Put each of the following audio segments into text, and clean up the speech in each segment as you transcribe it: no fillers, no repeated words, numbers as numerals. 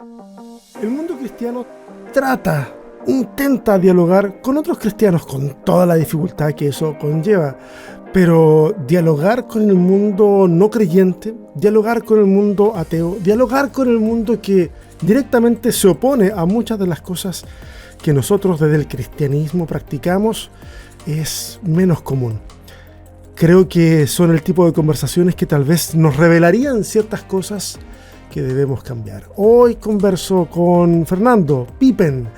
El mundo cristiano intenta dialogar con otros cristianos con toda la dificultad que eso conlleva, pero dialogar con el mundo no creyente, dialogar con el mundo ateo, dialogar con el mundo que directamente se opone a muchas de las cosas que nosotros desde el cristianismo practicamos es menos común. Creo que son el tipo de conversaciones que tal vez nos revelarían ciertas cosas que debemos cambiar. Hoy converso con Fernando Pippen,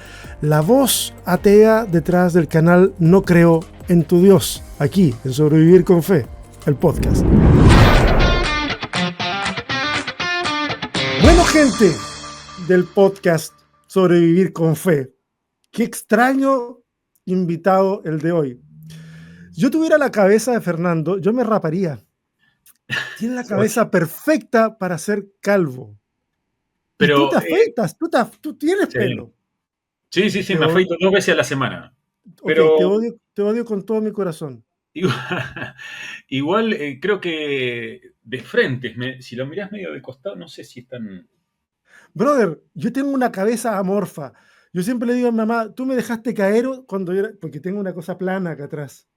la voz atea detrás del canal No Creo en Tu Dios, aquí en Sobrevivir con Fe, el podcast. Bueno, gente del podcast Sobrevivir con Fe, qué extraño invitado el de hoy. Yo tuviera la cabeza de Fernando, yo me raparía. Tiene la cabeza perfecta para ser calvo. Y tú Pero, te afeitas, tú tienes pelo. sí, me afeito 2 veces a la semana. Ok, Pero te odio con todo mi corazón. igual, creo que de frente, si lo mirás medio de costado, no sé si es tan... Brother, yo tengo una cabeza amorfa. Yo siempre le digo a mi mamá, tú me dejaste caer cuando yo era, porque tengo una cosa plana acá atrás.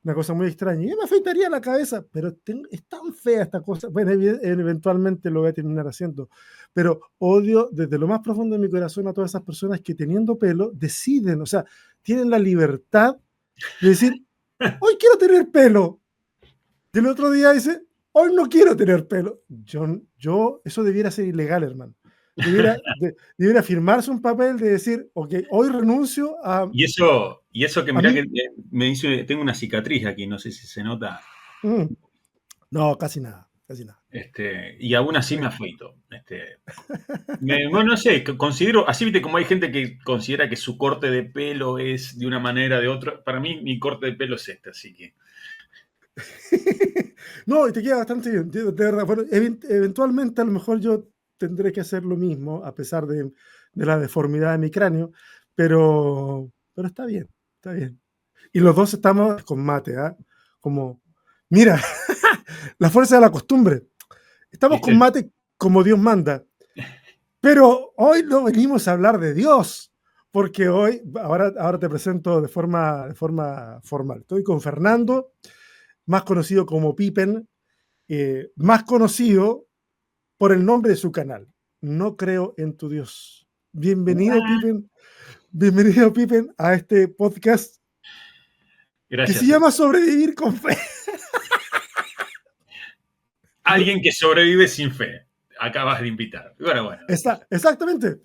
Una cosa muy extraña. Yo me afeitaría la cabeza, pero es tan fea esta cosa. Bueno, eventualmente lo voy a terminar haciendo. Pero odio desde lo más profundo de mi corazón a todas esas personas que teniendo pelo deciden, o sea, tienen la libertad de decir, hoy quiero tener pelo. Y el otro día dice, hoy no quiero tener pelo. Eso debiera ser ilegal, hermano. Debiera firmarse un papel de decir, ok, hoy renuncio a, Y eso que a mirá que mí. me dice, tengo una cicatriz aquí, no sé si se nota. No, casi nada, casi nada. Y aún así me afeito. Bueno, no sé, considero, así viste como hay gente que considera que su corte de pelo es de una manera, de otra. Para mí, mi corte de pelo es este, así que... No, y te queda bastante bien, de verdad. Bueno, eventualmente a lo mejor yo tendré que hacer lo mismo, a pesar de la deformidad de mi cráneo, pero está bien, está bien. Y los dos estamos con mate, ¿ah? Como, mira, la fuerza de la costumbre. Estamos con ¿Viste? mate como Dios manda. Pero hoy no venimos a hablar de Dios, porque ahora te presento de forma formal. Estoy con Fernando, más conocido como Pippen, más conocido por el nombre de su canal. No creo en tu Dios. Bienvenido Pippen a este podcast que se Gracias. llama Sobrevivir con Fe. Alguien que sobrevive sin fe. Acabas de invitar. Bueno. Exactamente.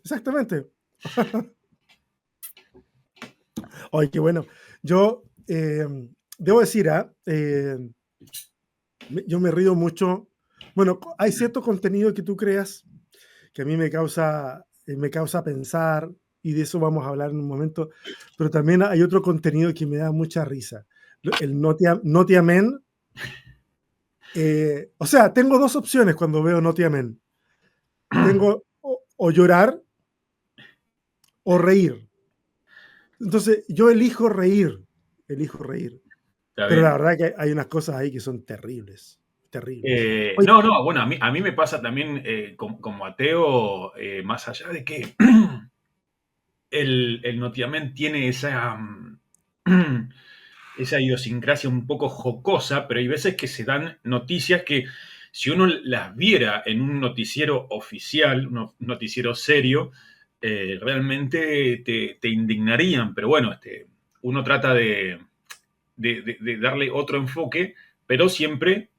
Ay, qué bueno. Yo debo decir, yo me río mucho. Bueno, hay cierto contenido que tú creas que a mí me causa pensar, y de eso vamos a hablar en un momento, pero también hay otro contenido que me da mucha risa. El No Te Amén. O sea, tengo dos opciones cuando veo No Te Amén. Tengo o llorar o reír. Entonces, yo elijo reír. Está Pero la bien. verdad que hay unas cosas ahí que son terribles, terribles. Oye, No, bueno, a mí me pasa también como ateo, más allá de que el Notiamén tiene esa idiosincrasia un poco jocosa, pero hay veces que se dan noticias que si uno las viera en un noticiero oficial, un noticiero serio, realmente te indignarían, pero bueno, uno trata de darle otro enfoque, pero siempre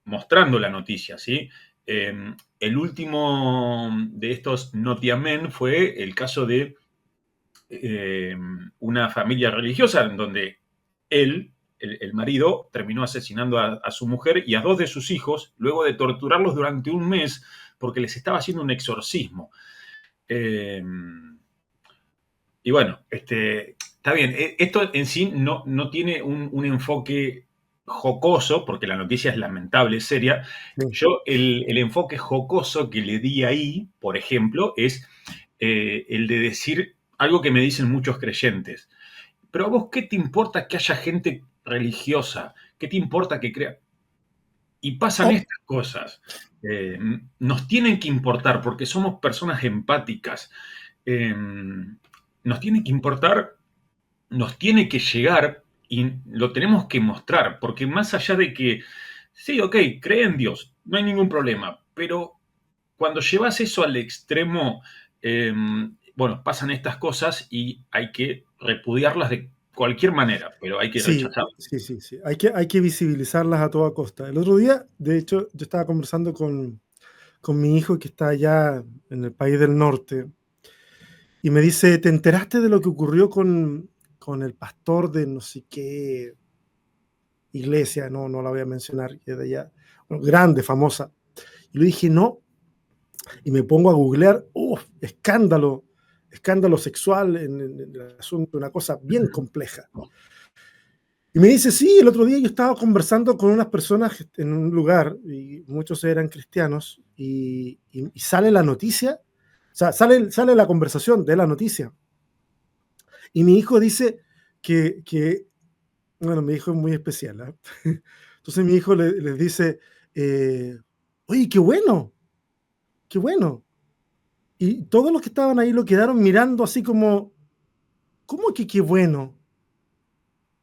mostrando la noticia, ¿sí? El último de estos Notiamén fue el caso de una familia religiosa en donde él, el marido, terminó asesinando a su mujer y a 2 de sus hijos, luego de torturarlos durante un mes porque les estaba haciendo un exorcismo. Eh, y bueno, está bien. Esto en sí no tiene un enfoque jocoso, porque la noticia es lamentable, es seria. sí. Yo el enfoque jocoso que le di ahí, por ejemplo, es el de decir algo que me dicen muchos creyentes. Pero a vos, ¿qué te importa que haya gente religiosa? ¿Qué te importa que crea? Y pasan Oh, estas cosas. Nos tienen que importar porque somos personas empáticas. Eh, nos tiene que importar, nos tiene que llegar y lo tenemos que mostrar, porque más allá de que, sí, ok, cree en Dios, no hay ningún problema, pero cuando llevas eso al extremo, eh, bueno, pasan estas cosas y hay que repudiarlas de cualquier manera, pero hay que sí, rechazarlas. sí, sí, sí. Hay que visibilizarlas a toda costa. El otro día, de hecho, yo estaba conversando con mi hijo que está allá en el país del norte y me dice, ¿te enteraste de lo que ocurrió con el pastor de no sé qué iglesia? No, no la voy a mencionar, que es de allá, bueno, grande, famosa. Y le dije, no, y me pongo a googlear, ¡uf! Escándalo, escándalo sexual en el asunto, una cosa bien compleja. Y me dice, sí, el otro día yo estaba conversando con unas personas en un lugar, y muchos eran cristianos, y sale la noticia, o sea, sale la conversación de la noticia. Y mi hijo dice bueno, mi hijo es muy especial, ¿ah? Entonces mi hijo les dice, oye, qué bueno, qué bueno. Y todos los que estaban ahí lo quedaron mirando así como, ¿cómo que qué bueno?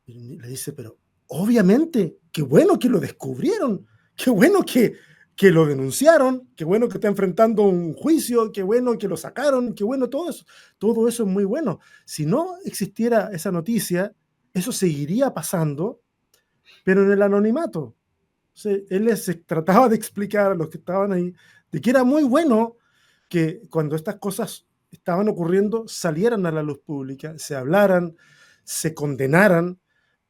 Y le dice, pero obviamente, qué bueno que lo descubrieron, qué bueno que lo denunciaron, qué bueno que está enfrentando un juicio, qué bueno que lo sacaron, qué bueno todo eso es muy bueno. Si no existiera esa noticia, eso seguiría pasando, pero en el anonimato. Él les trataba de explicar a los que estaban ahí de que era muy bueno que cuando estas cosas estaban ocurriendo salieran a la luz pública, se hablaran, se condenaran,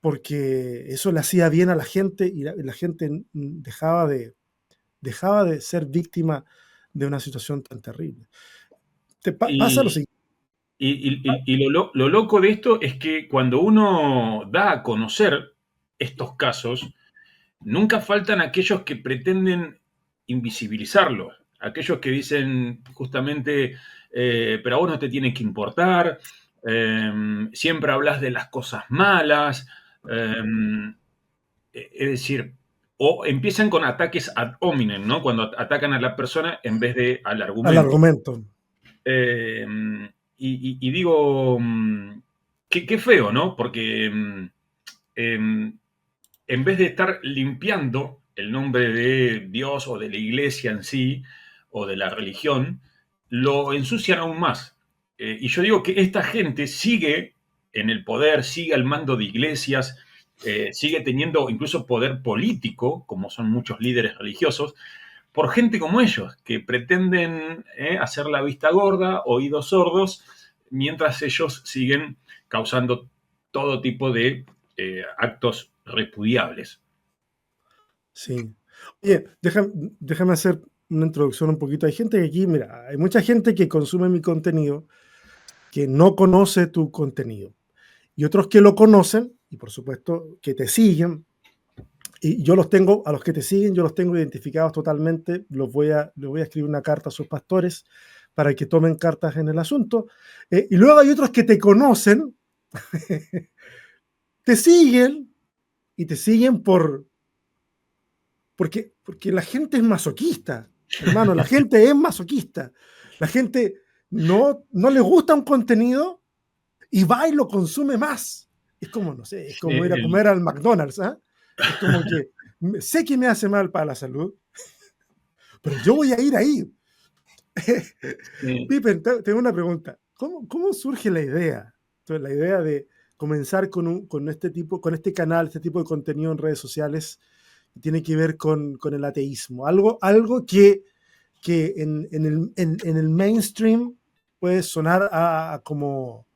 porque eso le hacía bien a la gente y la gente dejaba de ser víctima de una situación tan terrible. Pasa lo Y, siguiente. lo loco de esto es que cuando uno da a conocer estos casos, nunca faltan aquellos que pretenden invisibilizarlos, aquellos que dicen justamente, pero a vos no te tiene que importar, siempre hablas de las cosas malas, eh, es decir, o empiezan con ataques ad hominem, ¿no? Cuando atacan a la persona en vez de al Al argumento. argumento. Eh, y digo, qué feo, ¿no? Porque en vez de estar limpiando el nombre de Dios o de la iglesia en sí, o de la religión, lo ensucian aún más. Y yo digo que esta gente sigue en el poder, sigue al mando de iglesias, sigue teniendo incluso poder político, como son muchos líderes religiosos, por gente como ellos, que pretenden hacer la vista gorda, oídos sordos, mientras ellos siguen causando todo tipo de actos repudiables. Sí. Oye, déjame hacer una introducción un poquito. Hay gente que aquí, mira, hay mucha gente que consume mi contenido que no conoce tu contenido y otros que lo conocen y por supuesto que te siguen. Y yo los tengo, a los que te siguen, yo los tengo identificados totalmente. Les voy a escribir una carta a sus pastores para que tomen cartas en el asunto. Y luego hay otros que te conocen, te siguen y te siguen porque la gente es masoquista, hermano, la gente es masoquista. La gente no le gusta un contenido y va y lo consume más. Es como, no sé, es como ir a El, comer al McDonald's, ¿ah? Es como que sé que me hace mal para la salud, pero yo voy a ir ahí. eh, Piper, tengo una pregunta. ¿Cómo surge la idea? Entonces, la idea de comenzar con este canal, este tipo de contenido en redes sociales que tiene que ver con el ateísmo. Algo que en el mainstream puede sonar como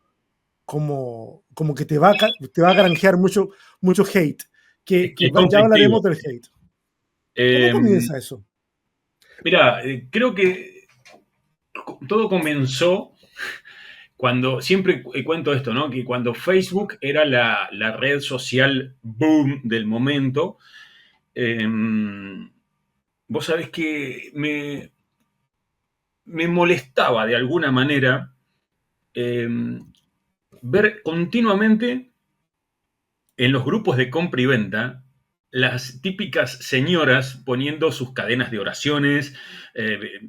que te va a granjear mucho hate, es ya conflictivo. hablaremos del hate. ¿Cómo Eh, comienza eso? Mira, creo que todo comenzó cuando, siempre cuento esto, ¿no? Que cuando Facebook era la red social boom del momento, eh, vos sabés que me molestaba de alguna manera eh, ver continuamente en los grupos de compra y venta. las típicas señoras poniendo sus cadenas de oraciones,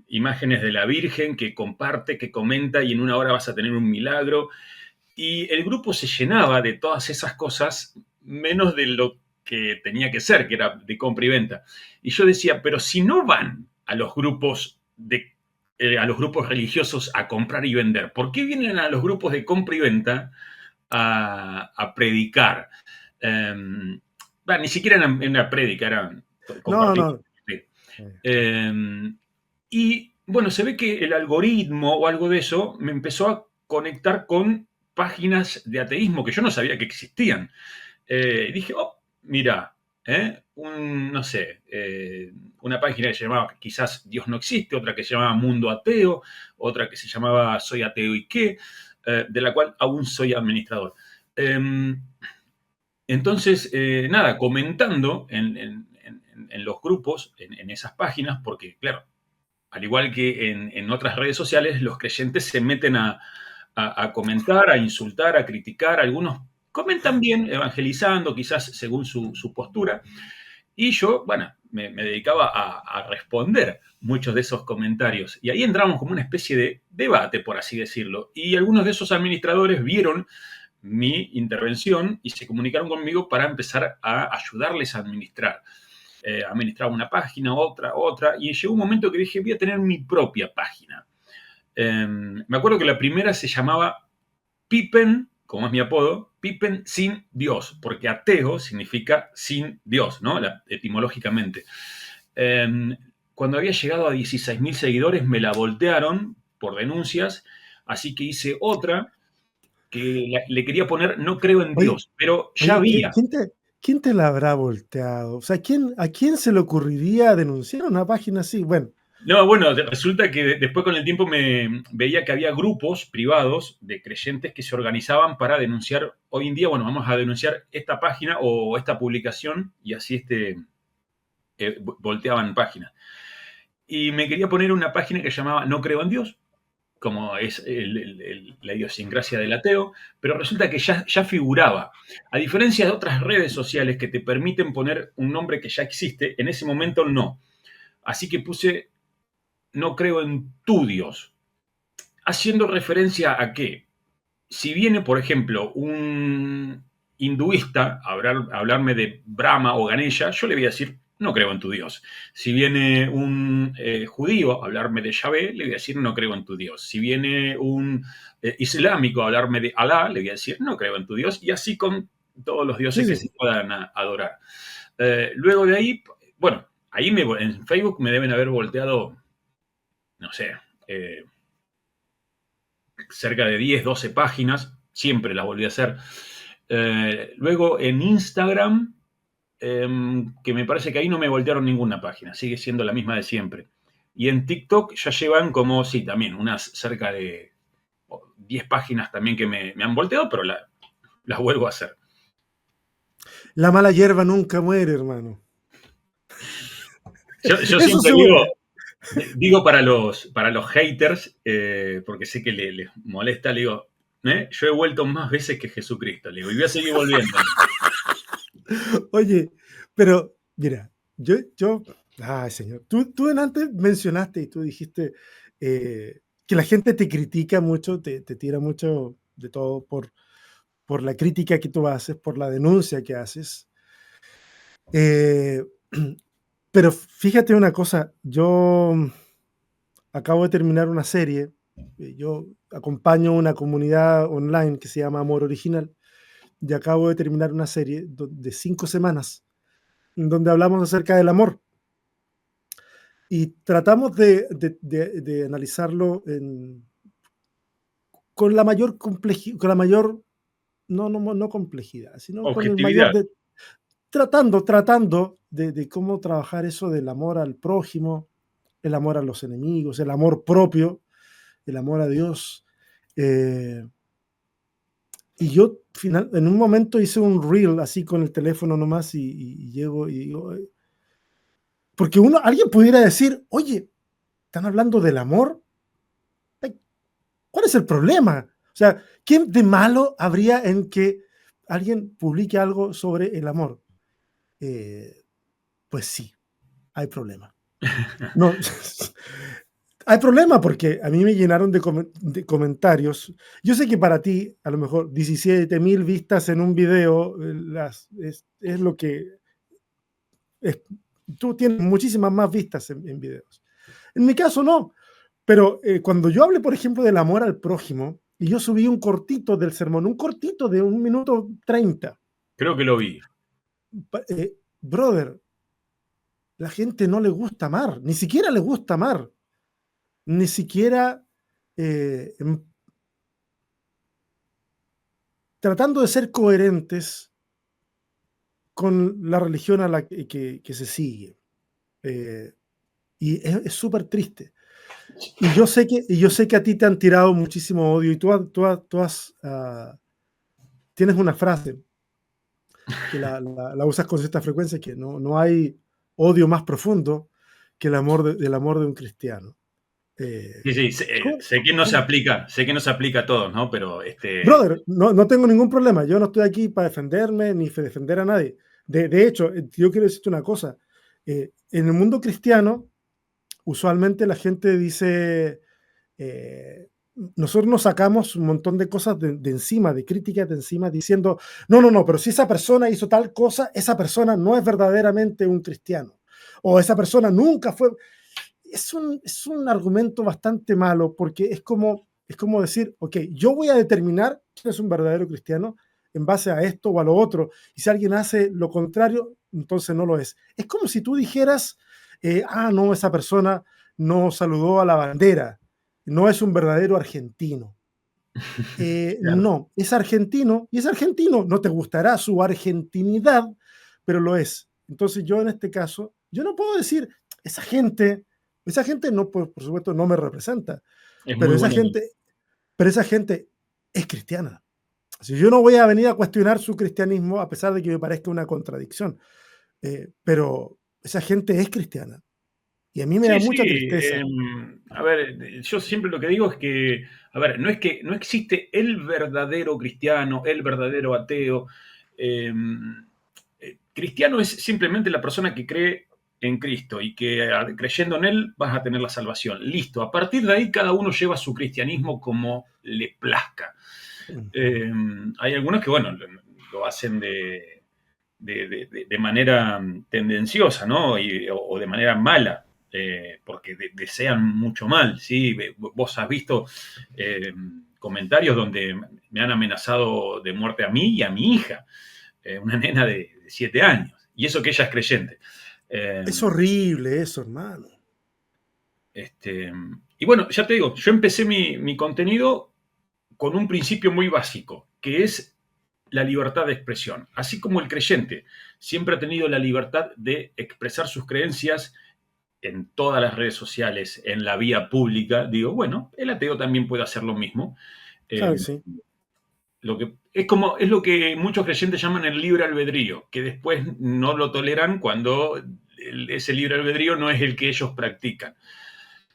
imágenes de la Virgen que comparte, que comenta y en una hora vas a tener un milagro. Y el grupo se llenaba de todas esas cosas, menos de lo que tenía que ser, que era de compra y venta. Y yo decía, pero si no van a los grupos a los grupos religiosos a comprar y vender, ¿por qué vienen a los grupos de compra y venta a predicar? Ni siquiera en una prédica, era No, compartir. no. Eh, y bueno, se ve que el algoritmo o algo de eso me empezó a conectar con páginas de ateísmo que yo no sabía que existían. Y dije, oh, mira, no sé, una página que se llamaba quizás Dios no existe, otra que se llamaba Mundo Ateo, otra que se llamaba Soy Ateo y qué, de la cual aún soy administrador. Entonces, nada, comentando en los grupos, en esas páginas, porque claro, al igual que en otras redes sociales, los creyentes se meten a comentar, a insultar, a criticar. Algunos comentan bien, evangelizando, quizás según su postura. Y yo, bueno, me dedicaba a responder muchos de esos comentarios. Y ahí entramos como una especie de debate, por así decirlo. Y algunos de esos administradores vieron mi intervención y se comunicaron conmigo para empezar a ayudarles a administrar. Administraba una página, otra, y llegó un momento que dije, voy a tener mi propia página. Me acuerdo que la primera se llamaba Pippen, como es mi apodo, Pippen sin Dios, porque ateo significa sin Dios, ¿no? Etimológicamente. Eh, Cuando había llegado a 16.000 seguidores, me la voltearon por denuncias, así que hice otra que le quería poner No creo en Oye, Dios, pero ya oye, había. ¿quién te la habrá volteado? O sea, ¿a quién se le ocurriría denunciar una página así? Bueno, No, bueno, resulta que después con el tiempo me veía que había grupos privados de creyentes que se organizaban para denunciar, hoy en día, bueno, vamos a denunciar esta página o esta publicación y así volteaban páginas. Y me quería poner una página que llamaba No creo en Dios, como es la idiosincrasia del ateo, pero resulta que ya figuraba. A diferencia de otras redes sociales que te permiten poner un nombre que ya existe, en ese momento no. Así que puse No creo en tu Dios, haciendo referencia a que si viene, por ejemplo, un hinduista a hablarme de Brahma o Ganesha, yo le voy a decir, no creo en tu Dios. Si viene un judío a hablarme de Yahvé, le voy a decir, no creo en tu Dios. Si viene un islámico a hablarme de Alá, le voy a decir, no creo en tu Dios. Y así con todos los sí, dioses que sí. se puedan adorar. Luego de ahí, bueno, en Facebook me deben haber volteado, no sé, cerca de 10, 12 páginas, siempre las volví a hacer. Luego en Instagram, que me parece que ahí no me voltearon ninguna página, sigue siendo la misma de siempre. Y en TikTok ya llevan como, sí, también unas cerca de 10 páginas también que me han volteado, pero las vuelvo a hacer. La mala hierba nunca muere, hermano. Yo Eso siempre seguro. digo para los haters, porque sé que les molesta, le digo, yo he vuelto más veces que Jesucristo, le digo, y voy a seguir volviendo. Oye, pero mira, ay, señor, tú antes mencionaste y tú dijiste que la gente te critica mucho, te tira mucho de todo por la crítica que tú haces, por la denuncia que haces. Eh, pero fíjate una cosa, yo acabo de terminar una serie, yo acompaño una comunidad online que se llama Amor Original y acabo de terminar una serie de 5 semanas en donde hablamos acerca del amor y tratamos de analizarlo con la mayor complejidad, con la mayor, no complejidad, sino con el mayor Objetividad. tratando de cómo trabajar eso del amor al prójimo, el amor a los enemigos, el amor propio, el amor a Dios. Eh, y yo en un momento hice un reel así con el teléfono nomás y llego y digo, porque alguien pudiera decir, oye, ¿están hablando del amor? ¿Cuál es el problema? O sea, ¿qué de malo habría en que alguien publique algo sobre el amor? eh, pues sí, hay problema. No, hay problema porque a mí me llenaron de comentarios. Yo sé que para ti, a lo mejor 17.000 vistas en un video, es lo que es. Tú tienes muchísimas más vistas en videos. En mi caso no, pero cuando yo hablé, por ejemplo, del amor al prójimo, y yo subí un cortito del sermón, un cortito de 1 minuto 30, Creo que lo vi. brother, la gente no le gusta amar, ni siquiera le gusta amar, ni siquiera eh, em, tratando de ser coherentes con la religión a la que se sigue. Eh, y es súper triste. Y yo sé que a ti te han tirado muchísimo odio y tienes una frase que la usas con cierta frecuencia, que no hay odio más profundo que el amor de un cristiano. Eh, Sí, sí, sé, ¿cómo- sé que no se cómo? aplica, sé que no se aplica a todos, ¿no? Pero Brother, no tengo ningún problema. Yo no estoy aquí para defenderme ni defender a nadie. De hecho, yo quiero decirte una cosa. En el mundo cristiano, usualmente la gente dice, eh, nosotros nos sacamos un montón de cosas de encima, de críticas de encima, diciendo, no, pero si esa persona hizo tal cosa, esa persona no es verdaderamente un cristiano. O esa persona nunca fue. Es un argumento bastante malo porque es como decir, ok, yo voy a determinar quién es un verdadero cristiano en base a esto o a lo otro. Y si alguien hace lo contrario, entonces no lo es. Es como si tú dijeras, no, esa persona no saludó a la bandera, no es un verdadero argentino. claro, No, es argentino y es argentino. No te gustará su argentinidad, pero lo es. Entonces yo en este caso, yo no puedo decir, esa gente, esa gente no, por supuesto, no me representa, es pero muy esa bueno. gente, pero esa gente es cristiana. Si yo no voy a venir a cuestionar su cristianismo, a pesar de que me parezca una contradicción, pero esa gente es cristiana. Y a mí me da Sí, mucha sí. tristeza. A ver, yo siempre lo que digo es que, a ver, no es que no existe el verdadero cristiano, el verdadero ateo. Cristiano es simplemente la persona que cree en Cristo y que creyendo en Él vas a tener la salvación. Listo. A partir de ahí cada uno lleva su cristianismo como le plazca. Ujú. Eh, Hay algunos que, bueno, lo hacen de manera tendenciosa, ¿no? O de manera mala, porque desean mucho mal, ¿sí? Vos has visto eh, comentarios donde me han amenazado de muerte a mí y a mi hija, una nena de 7 años, y eso que ella es creyente. Eh, Es horrible eso, hermano. este, y bueno, ya te digo, yo empecé mi contenido con un principio muy básico, que es la libertad de expresión. Así como el creyente siempre ha tenido la libertad de expresar sus creencias en todas las redes sociales, en la vía pública, digo, bueno, el ateo también puede hacer lo mismo. Eh, Claro que sí. es lo que muchos creyentes llaman el libre albedrío, que después no lo toleran cuando ese libre albedrío no es el que ellos practican.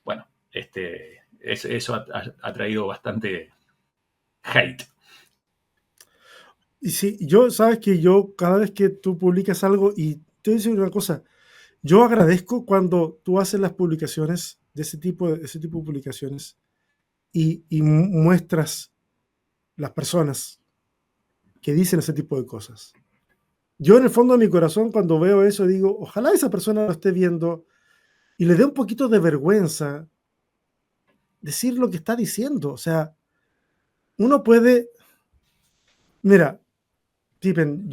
Bueno, eso ha traído bastante hate. Y sí, sabes que yo, cada vez que tú publicas algo, y te voy a decir una cosa, yo agradezco cuando tú haces las publicaciones de ese tipo de publicaciones y muestras las personas que dicen ese tipo de cosas. Yo en el fondo de mi corazón, cuando veo eso, digo, ojalá esa persona lo esté viendo y le dé un poquito de vergüenza decir lo que está diciendo. O sea, uno puede, mira, Tipen,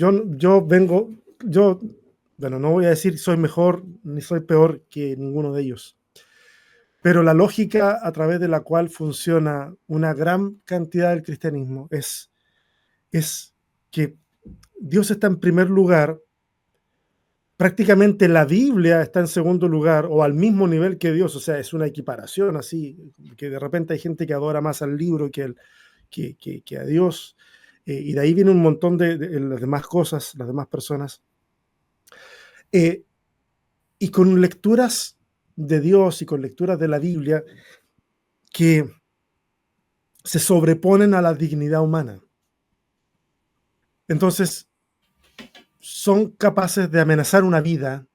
bueno, no voy a decir soy mejor ni soy peor que ninguno de ellos, pero la lógica a través de la cual funciona una gran cantidad del cristianismo es que Dios está en primer lugar, prácticamente la Biblia está en segundo lugar o al mismo nivel que Dios, o sea, es una equiparación así, que de repente hay gente que adora más al libro que a Dios, y de ahí viene un montón de las demás cosas, las demás personas. Eh, y con lecturas de Dios y con lecturas de la Biblia que se sobreponen a la dignidad humana. Entonces, son capaces de amenazar una vida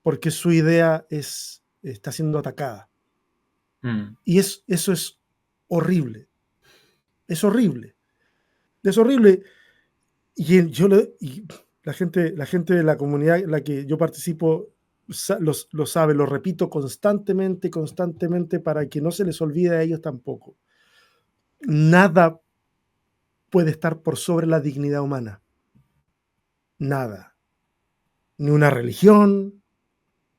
porque su idea está siendo atacada. Mm. Y eso es horrible. Es horrible. Es horrible. Y la gente de la comunidad en la que yo participo lo sabe, lo repito constantemente para que no se les olvide a ellos tampoco. Nada puede estar por sobre la dignidad humana. Nada. Ni una religión,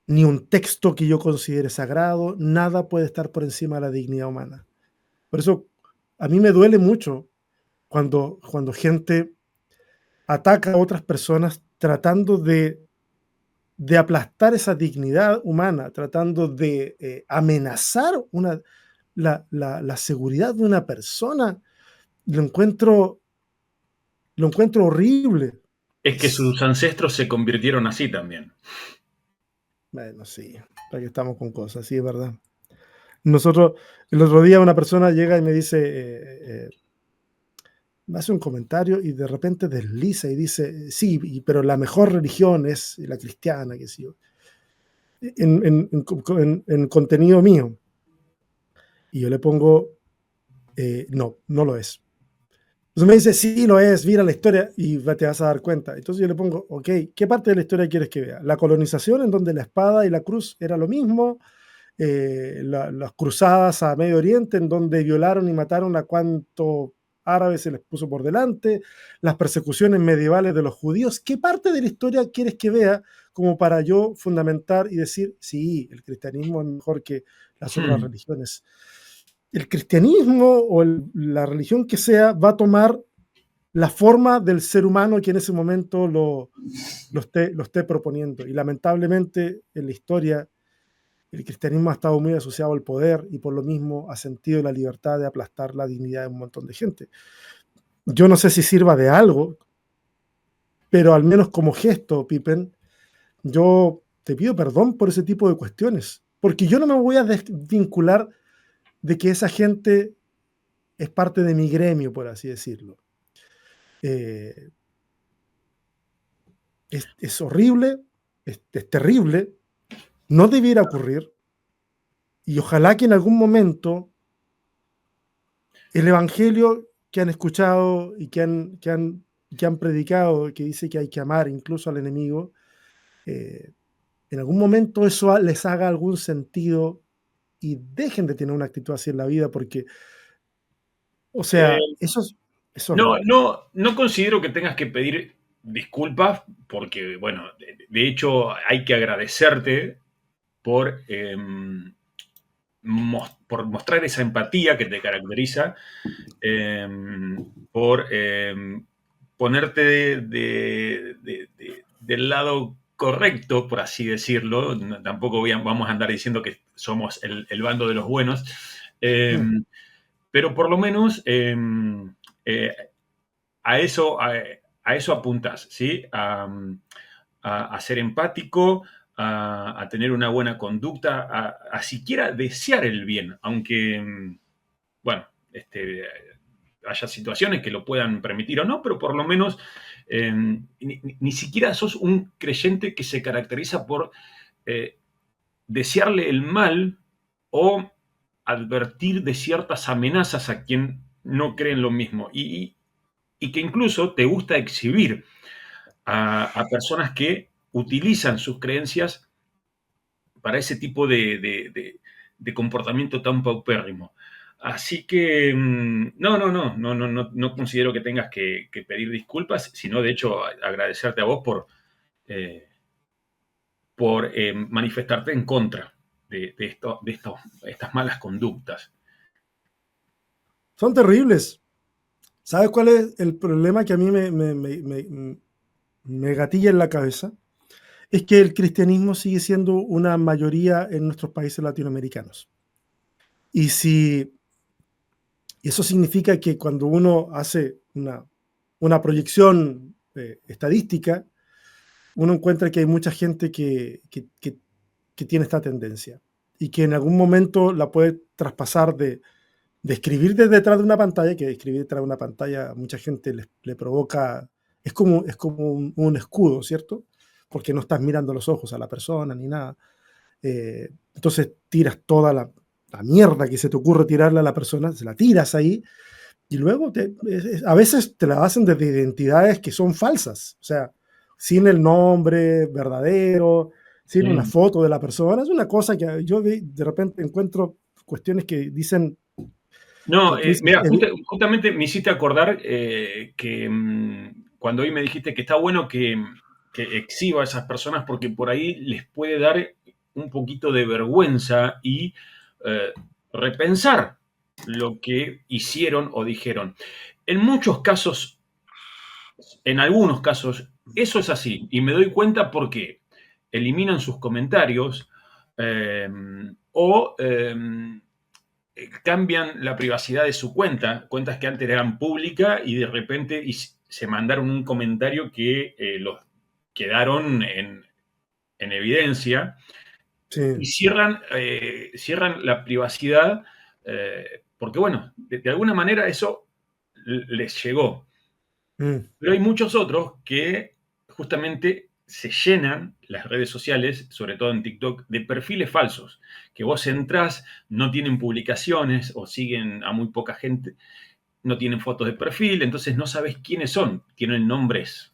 ni un texto que yo considere sagrado, nada puede estar por encima de la dignidad humana. Por eso a mí me duele mucho cuando gente ataca a otras personas tratando de aplastar esa dignidad humana, tratando de amenazar la seguridad de una persona. Lo encuentro, lo encuentro horrible. Es que sus ancestros se convirtieron así también. Bueno, sí, para que estamos con cosas, sí, es verdad. Nosotros, el otro día una persona llega y me dice, me hace un comentario y de repente desliza y dice, sí, pero la mejor religión es la cristiana, que sí, en contenido mío. Y yo le pongo, no, no lo es. Entonces me dice, sí, lo es, mira la historia y te vas a dar cuenta. Entonces yo le pongo, ok, ¿qué parte de la historia quieres que vea? La colonización, en donde la espada y la cruz era lo mismo, las cruzadas a Medio Oriente, en donde violaron y mataron a cuanto árabes se les puso por delante, las persecuciones medievales de los judíos. ¿Qué parte de la historia quieres que vea como para yo fundamentar y decir, sí, el cristianismo es mejor que las otras Hmm. religiones? El cristianismo o la religión que sea va a tomar la forma del ser humano que en ese momento lo esté proponiendo. Y lamentablemente en la historia el cristianismo ha estado muy asociado al poder y por lo mismo ha sentido la libertad de aplastar la dignidad de un montón de gente. Yo no sé si sirva de algo, pero al menos como gesto, Pippen, yo te pido perdón por ese tipo de cuestiones, porque yo no me voy a desvincular de que esa gente es parte de mi gremio, por así decirlo. Eh, es horrible, es terrible, no debiera ocurrir y ojalá que en algún momento el evangelio que han escuchado y que han predicado, que dice que hay que amar incluso al enemigo, en algún momento eso les haga algún sentido y dejen de tener una actitud así en la vida, porque, o sea, Eh, es no, horrible. no, no considero que tengas que pedir disculpas, porque, bueno, de hecho hay que agradecerte por, por mostrar esa empatía que te caracteriza, eh, por ponerte del lado correcto, por así decirlo. No, tampoco vamos a andar diciendo que somos el bando de los buenos, eh, Mm. pero por lo menos eh, a eso, a eso apuntas, ¿sí? A ser empático, a tener una buena conducta, a siquiera desear el bien, aunque, bueno, haya situaciones que lo puedan permitir o no, pero por lo menos ni siquiera sos un creyente que se caracteriza por eh, desearle el mal o advertir de ciertas amenazas a quien no cree en lo mismo. Y que incluso te gusta exhibir a personas que utilizan sus creencias para ese tipo de comportamiento tan paupérrimo. Así que no considero que tengas que pedir disculpas, sino de hecho agradecerte a vos eh, por manifestarte en contra estas malas conductas. Son terribles. ¿Sabes cuál es el problema que a mí me gatilla en la cabeza? Es que el cristianismo sigue siendo una mayoría en nuestros países latinoamericanos. Y si y eso significa que cuando uno hace una proyección estadística, uno encuentra que hay mucha gente que tiene esta tendencia y que en algún momento la puede traspasar de escribir desde detrás de una pantalla, que escribir detrás de una pantalla a mucha gente le provoca es como un escudo, ¿cierto? Porque no estás mirando los ojos a la persona ni nada. Entonces tiras toda la mierda que se te ocurre tirarle a la persona, se la tiras ahí y luego a veces te la hacen desde identidades que son falsas, o sea, sin el nombre verdadero, sin una Sí. foto de la persona. Es una cosa que yo de repente encuentro cuestiones que dicen, No, que tú dices, mira, justamente me hiciste acordar que cuando hoy me dijiste que está bueno que exhiba a esas personas porque por ahí les puede dar un poquito de vergüenza y eh, repensar lo que hicieron o dijeron. En muchos casos, en algunos casos, eso es así y me doy cuenta porque eliminan sus comentarios eh, o cambian la privacidad de su cuenta, cuentas que antes eran públicas y de repente se mandaron un comentario que los quedaron en evidencia y sí, cierran la privacidad porque, bueno, de alguna manera eso les llegó. mm, Pero hay muchos otros que justamente se llenan las redes sociales, sobre todo en TikTok, de perfiles falsos, que vos entrás, no tienen publicaciones o siguen a muy poca gente, no tienen fotos de perfil, entonces no sabes quiénes son, tienen nombres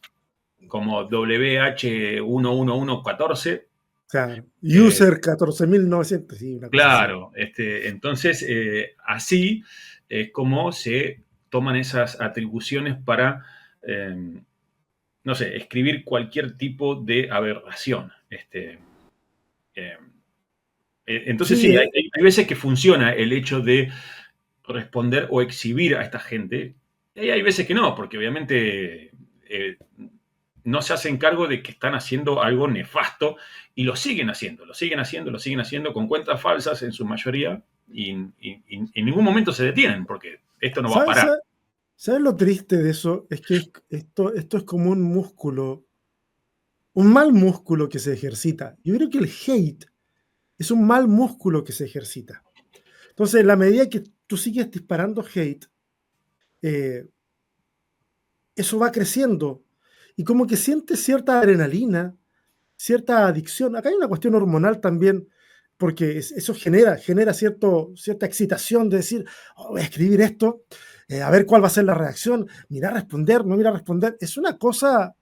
como WH11114. claro. eh, User 14.900, sí, una cosa así. claro, entonces así es como se toman esas atribuciones para no sé, escribir cualquier tipo de aberración. Eh, entonces Sí, sí, hay veces que funciona el hecho de responder o exhibir a esta gente, y hay veces que no, porque obviamente no se hacen cargo de que están haciendo algo nefasto y lo siguen haciendo, lo siguen haciendo, lo siguen haciendo con cuentas falsas en su mayoría y en ningún momento se detienen porque esto no va a ¿sabes, parar. sabes, sabes lo triste de eso? Es que esto es como un músculo, un mal músculo que se ejercita. Yo creo que el hate es un mal músculo que se ejercita. Entonces, en la medida que tú sigues disparando hate, eh, eso va creciendo y como que sientes cierta adrenalina, cierta adicción. Acá hay una cuestión hormonal también, porque eso genera cierta excitación de decir, "Oh, voy a escribir esto, a ver cuál va a ser la reacción, mira a responder, no mira a responder". Es una cosa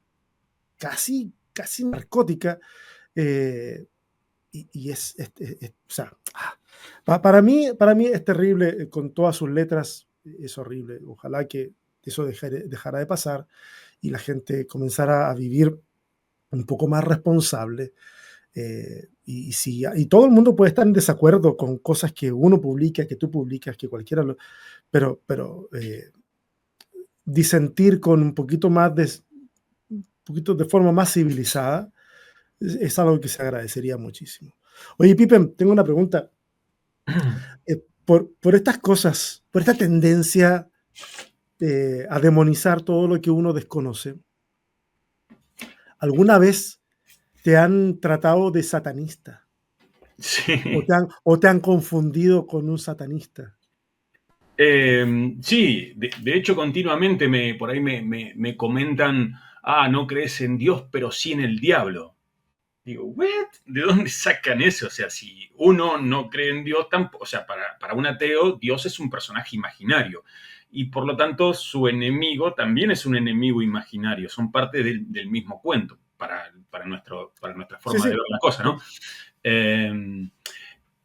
casi narcótica. eh, y o sea, para mí es terrible, con todas sus letras, es horrible. Ojalá que eso dejara de pasar y la gente comenzara a vivir un poco más responsable. Y todo el mundo puede estar en desacuerdo con cosas que uno publica, que tú publicas, que cualquiera pero disentir con un poquito de forma más civilizada es algo que se agradecería muchísimo. Oye, Pippen, tengo una pregunta. Por estas cosas, por esta tendencia a demonizar todo lo que uno desconoce, ¿alguna vez te han tratado de satanista Sí. o te han confundido con un satanista? Sí, de hecho continuamente por ahí me comentan, no crees en Dios, pero sí en el diablo. Digo, ¿what? ¿De dónde sacan eso? O sea, si uno no cree en Dios, tampoco, o sea, para un ateo, Dios es un personaje imaginario. Y por lo tanto, su enemigo también es un enemigo imaginario. Son parte del mismo cuento para nuestra Sí, forma de sí. ver la cosa, ¿no? Eh,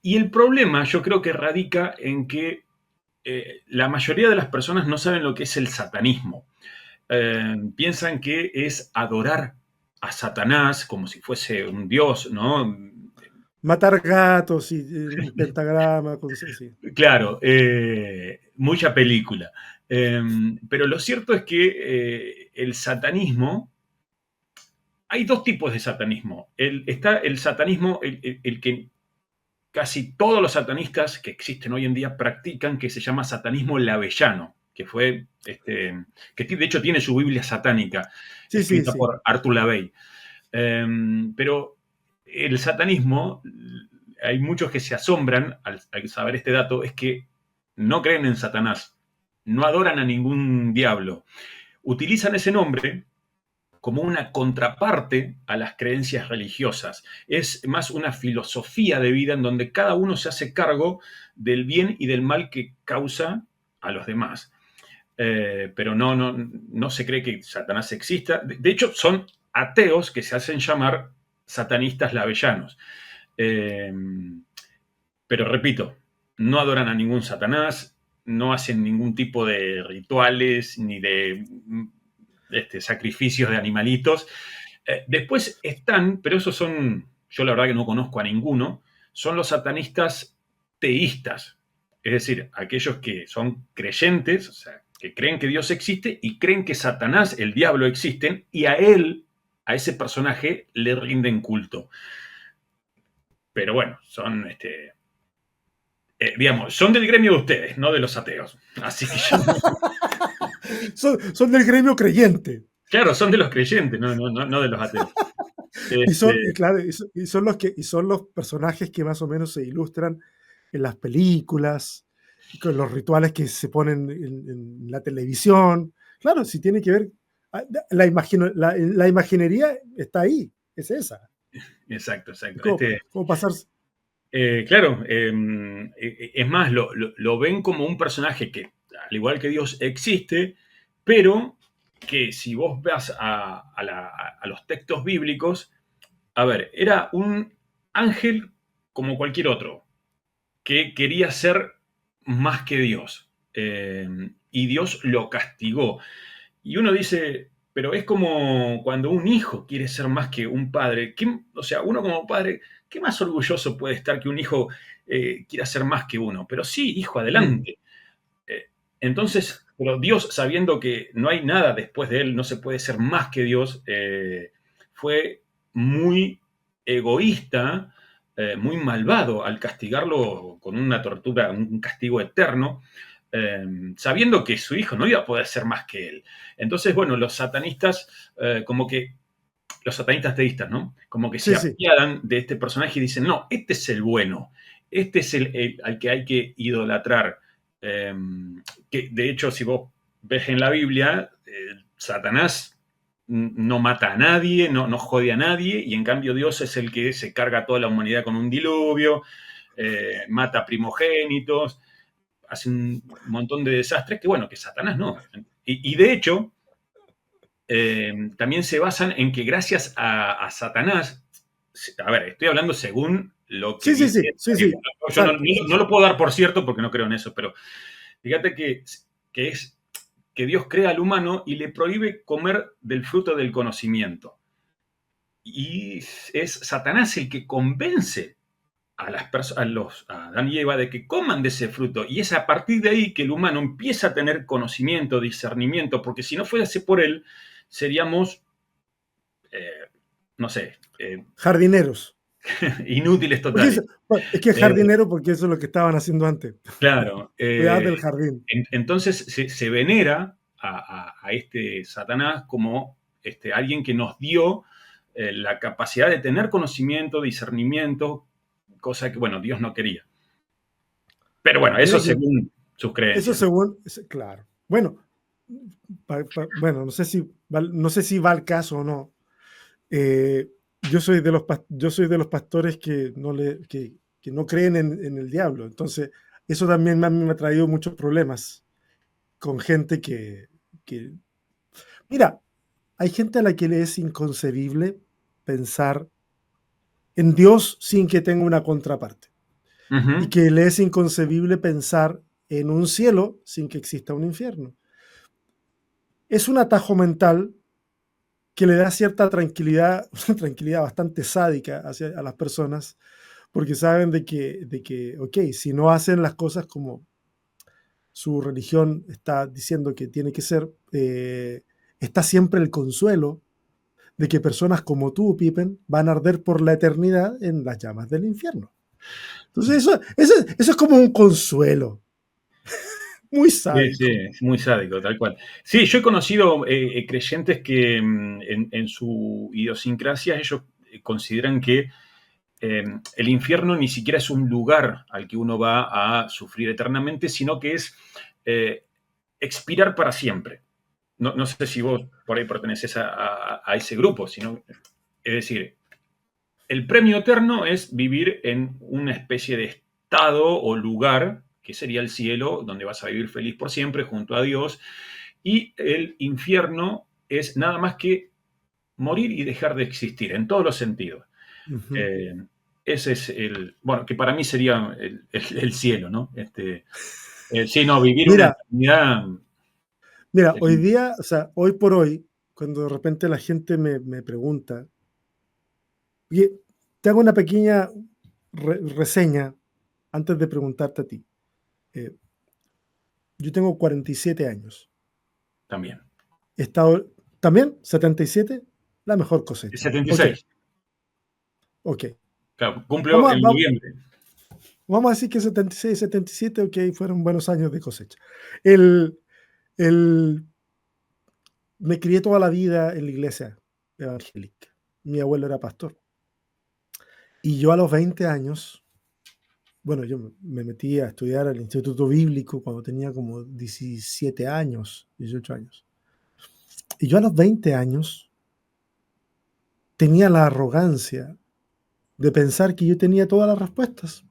y el problema yo creo que radica en que la mayoría de las personas no saben lo que es el satanismo. Piensan que es adorar a Satanás como si fuese un dios, ¿no? Matar gatos y un pentagrama, sí. Claro, mucha película. Pero lo cierto es que el satanismo, hay dos tipos de satanismo. Está el satanismo, el que casi todos los satanistas que existen hoy en día practican, que se llama satanismo lavellano, que fue, que de hecho tiene su Biblia satánica, Sí, sí, escrita sí. por Arthur Lavey. Pero el satanismo, hay muchos que se asombran al saber este dato, es que no creen en Satanás, no adoran a ningún diablo. Utilizan ese nombre como una contraparte a las creencias religiosas. Es más una filosofía de vida en donde cada uno se hace cargo del bien y del mal que causa a los demás. Pero no se cree que Satanás exista. De hecho, son ateos que se hacen llamar satanistas lavellanos. Eh, pero repito, no adoran a ningún Satanás, no hacen ningún tipo de rituales ni de sacrificios de animalitos. Después están, pero esos son, yo la verdad que no conozco a ninguno, son los satanistas teístas, es decir, aquellos que son creyentes, o sea, que creen que Dios existe y creen que Satanás, el diablo, existen y a él, a ese personaje, le rinden culto. Pero bueno, son, digamos, son del gremio de ustedes, no de los ateos. Así que yo... son del gremio creyente. Claro, son de los creyentes, no de los ateos. Claro, y son los personajes que más o menos se ilustran en las películas, con los rituales que se ponen en la televisión. Claro, si tiene que ver, la imaginería está ahí, es esa. Exacto. ¿Cómo pasar? Claro, es más, lo ven como un personaje que, al igual que Dios, existe, pero que si vos vas a los textos bíblicos, a ver, era un ángel como cualquier otro, que quería ser más que Dios, y Dios lo castigó. Y uno dice, pero es como cuando un hijo quiere ser más que un padre. O sea, uno como padre, ¿qué más orgulloso puede estar que un hijo quiera ser más que uno? Pero sí, hijo, adelante. Entonces, pero Dios, sabiendo que no hay nada después de él, no se puede ser más que Dios, fue muy egoísta, muy malvado al castigarlo con una tortura, un castigo eterno, sabiendo que su hijo no iba a poder ser más que él. Entonces, bueno, los satanistas, los satanistas teístas, ¿no? Como que se apiadan de este personaje y dicen, no, este es el bueno, este es el al que hay que idolatrar. Que de hecho, si vos ves en la Biblia, Satanás no mata a nadie, no jode a nadie, y en cambio Dios es el que se carga a toda la humanidad con un diluvio, mata primogénitos, hace un montón de desastres que, bueno, que Satanás no. Y de hecho, también se basan en que gracias a Satanás, a ver, estoy hablando según lo que dice. Sí. Yo no lo puedo dar por cierto porque no creo en eso, pero fíjate que Dios crea al humano y le prohíbe comer del fruto del conocimiento. Y es Satanás el que convence a Adán y Eva de que coman de ese fruto. Y es a partir de ahí que el humano empieza a tener conocimiento, discernimiento, porque si no fuese por él, seríamos, no sé, jardineros. Inútiles totales. Es que es jardinero porque eso es lo que estaban haciendo antes. Claro. Cuidar del jardín. Entonces se venera a este Satanás como alguien que nos dio la capacidad de tener conocimiento, discernimiento, cosa que, bueno, Dios no quería. Pero bueno, eso según sus creencias. Eso según, claro. Bueno, bueno, no sé si va al caso o no. Yo soy de los pastores que no creen en el diablo. Entonces, eso también me ha traído muchos problemas con gente que... Mira, hay gente a la que le es inconcebible pensar en Dios sin que tenga una contraparte. Y que le es inconcebible pensar en un cielo sin que exista un infierno. Es un atajo mental que le da cierta tranquilidad, una tranquilidad bastante sádica a las personas, porque saben de que, ok, si no hacen las cosas como su religión está diciendo que tiene que ser, está siempre el consuelo de que personas como tú, Pippen, van a arder por la eternidad en las llamas del infierno. Entonces eso es como un consuelo. Muy sádico. Sí, muy sádico, tal cual. Sí, yo he conocido creyentes que en su idiosincrasia ellos consideran que el infierno ni siquiera es un lugar al que uno va a sufrir eternamente, sino que es expirar para siempre. no sé si vos por ahí perteneces a ese grupo, sino, es decir, el premio eterno es vivir en una especie de estado o lugar, que sería el cielo, donde vas a vivir feliz por siempre junto a Dios, y el infierno es nada más que morir y dejar de existir en todos los sentidos. Ujú. Eh, ese es bueno, que para mí sería el cielo, ¿no? Sí, no, vivir una Mira, eternidad. mira, eh, hoy día, o sea, hoy por hoy, cuando de repente la gente me pregunta, y te hago una pequeña reseña antes de preguntarte a ti. Eh, yo tengo 47 años. también. He estado también 77, la mejor El cosecha. Ok, 76, ok. claro, cumplo Vamos a, en va- noviembre vamos a decir que 76, 77, ok, fueron buenos años de cosecha. El, el, Me crié toda la vida en la iglesia evangélica. Mi abuelo era pastor. Y yo a los 20 años, bueno, yo me metí a estudiar al Instituto Bíblico cuando tenía como 17 años, 18 años. Y yo a los 20 años tenía la arrogancia de pensar que yo tenía todas las respuestas.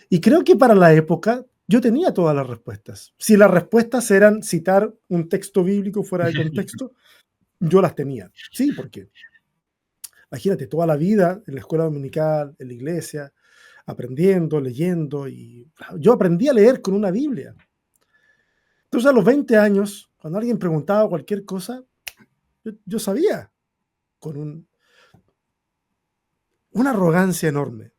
Y creo que para la época yo tenía todas las respuestas. Si las respuestas eran citar un texto bíblico fuera de contexto, yo las tenía. Sí, porque imagínate, toda la vida en la escuela dominical, en la iglesia, aprendiendo, leyendo, y yo aprendí a leer con una Biblia. Entonces a los 20 años, cuando alguien preguntaba cualquier cosa, yo sabía, con una arrogancia enorme.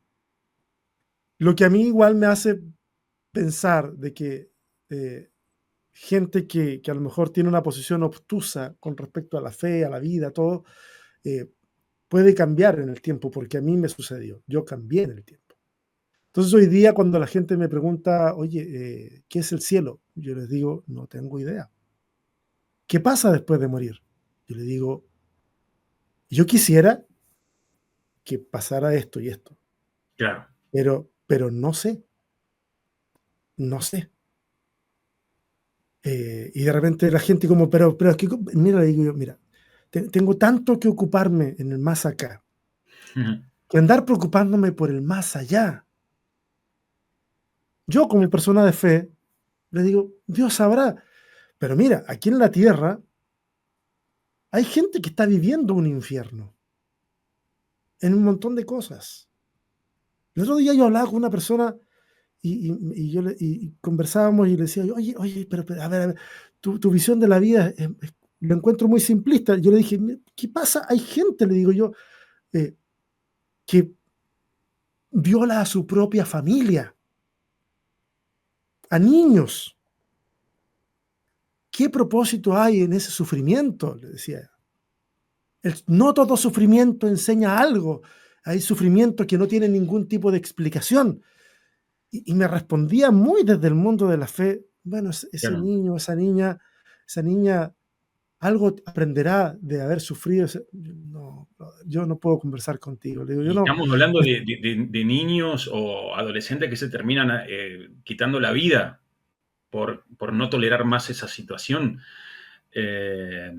Lo que a mí igual me hace pensar de que gente que a lo mejor tiene una posición obtusa con respecto a la fe, a la vida, todo, eh, puede cambiar en el tiempo, porque a mí me sucedió, yo cambié en el tiempo. Entonces hoy día cuando la gente me pregunta, oye, ¿qué es el cielo? Yo les digo, no tengo idea. ¿Qué pasa después de morir? Yo le digo, yo quisiera que pasara esto y esto, claro. pero no sé, no sé. Y de repente la gente como, pero es que, mira, le digo yo, mira, tengo tanto que ocuparme en el más acá, que andar preocupándome por el más allá. Yo como persona de fe, le digo, Dios sabrá, pero mira, aquí en la tierra hay gente que está viviendo un infierno en un montón de cosas. El otro día yo hablaba con una persona y conversábamos y le decía, oye, pero, a ver, tu visión de la vida lo encuentro muy simplista. Yo le dije, ¿qué pasa? Hay gente, le digo yo, eh, que viola a su propia familia, a niños. ¿Qué propósito hay en ese sufrimiento? Le decía. No todo sufrimiento enseña algo. Hay sufrimiento que no tiene ningún tipo de explicación. Y me respondía muy desde el mundo de la fe, bueno, ese Claro. niño, esa niña, algo aprenderá de haber sufrido. No, yo no puedo conversar contigo. Le digo, yo Y no. estamos hablando de niños o adolescentes que se terminan quitando la vida por no tolerar más esa situación. Eh,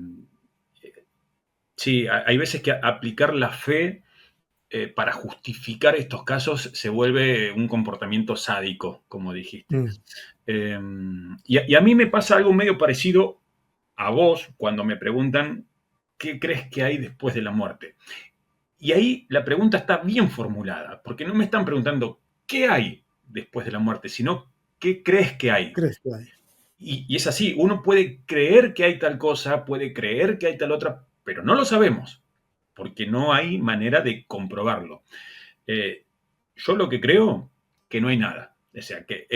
sí, hay veces que aplicar la fe para justificar estos casos se vuelve un comportamiento sádico, como dijiste. Mm, Eh, y a mí me pasa algo medio parecido a vos cuando me preguntan qué crees que hay después de la muerte. Y ahí la pregunta está bien formulada, porque no me están preguntando qué hay después de la muerte, sino qué crees que hay. ¿crees que hay? Y es así, uno puede creer que hay tal cosa, puede creer que hay tal otra, pero no lo sabemos, porque no hay manera de comprobarlo. Eh, yo lo que creo, que no hay nada. O sea, que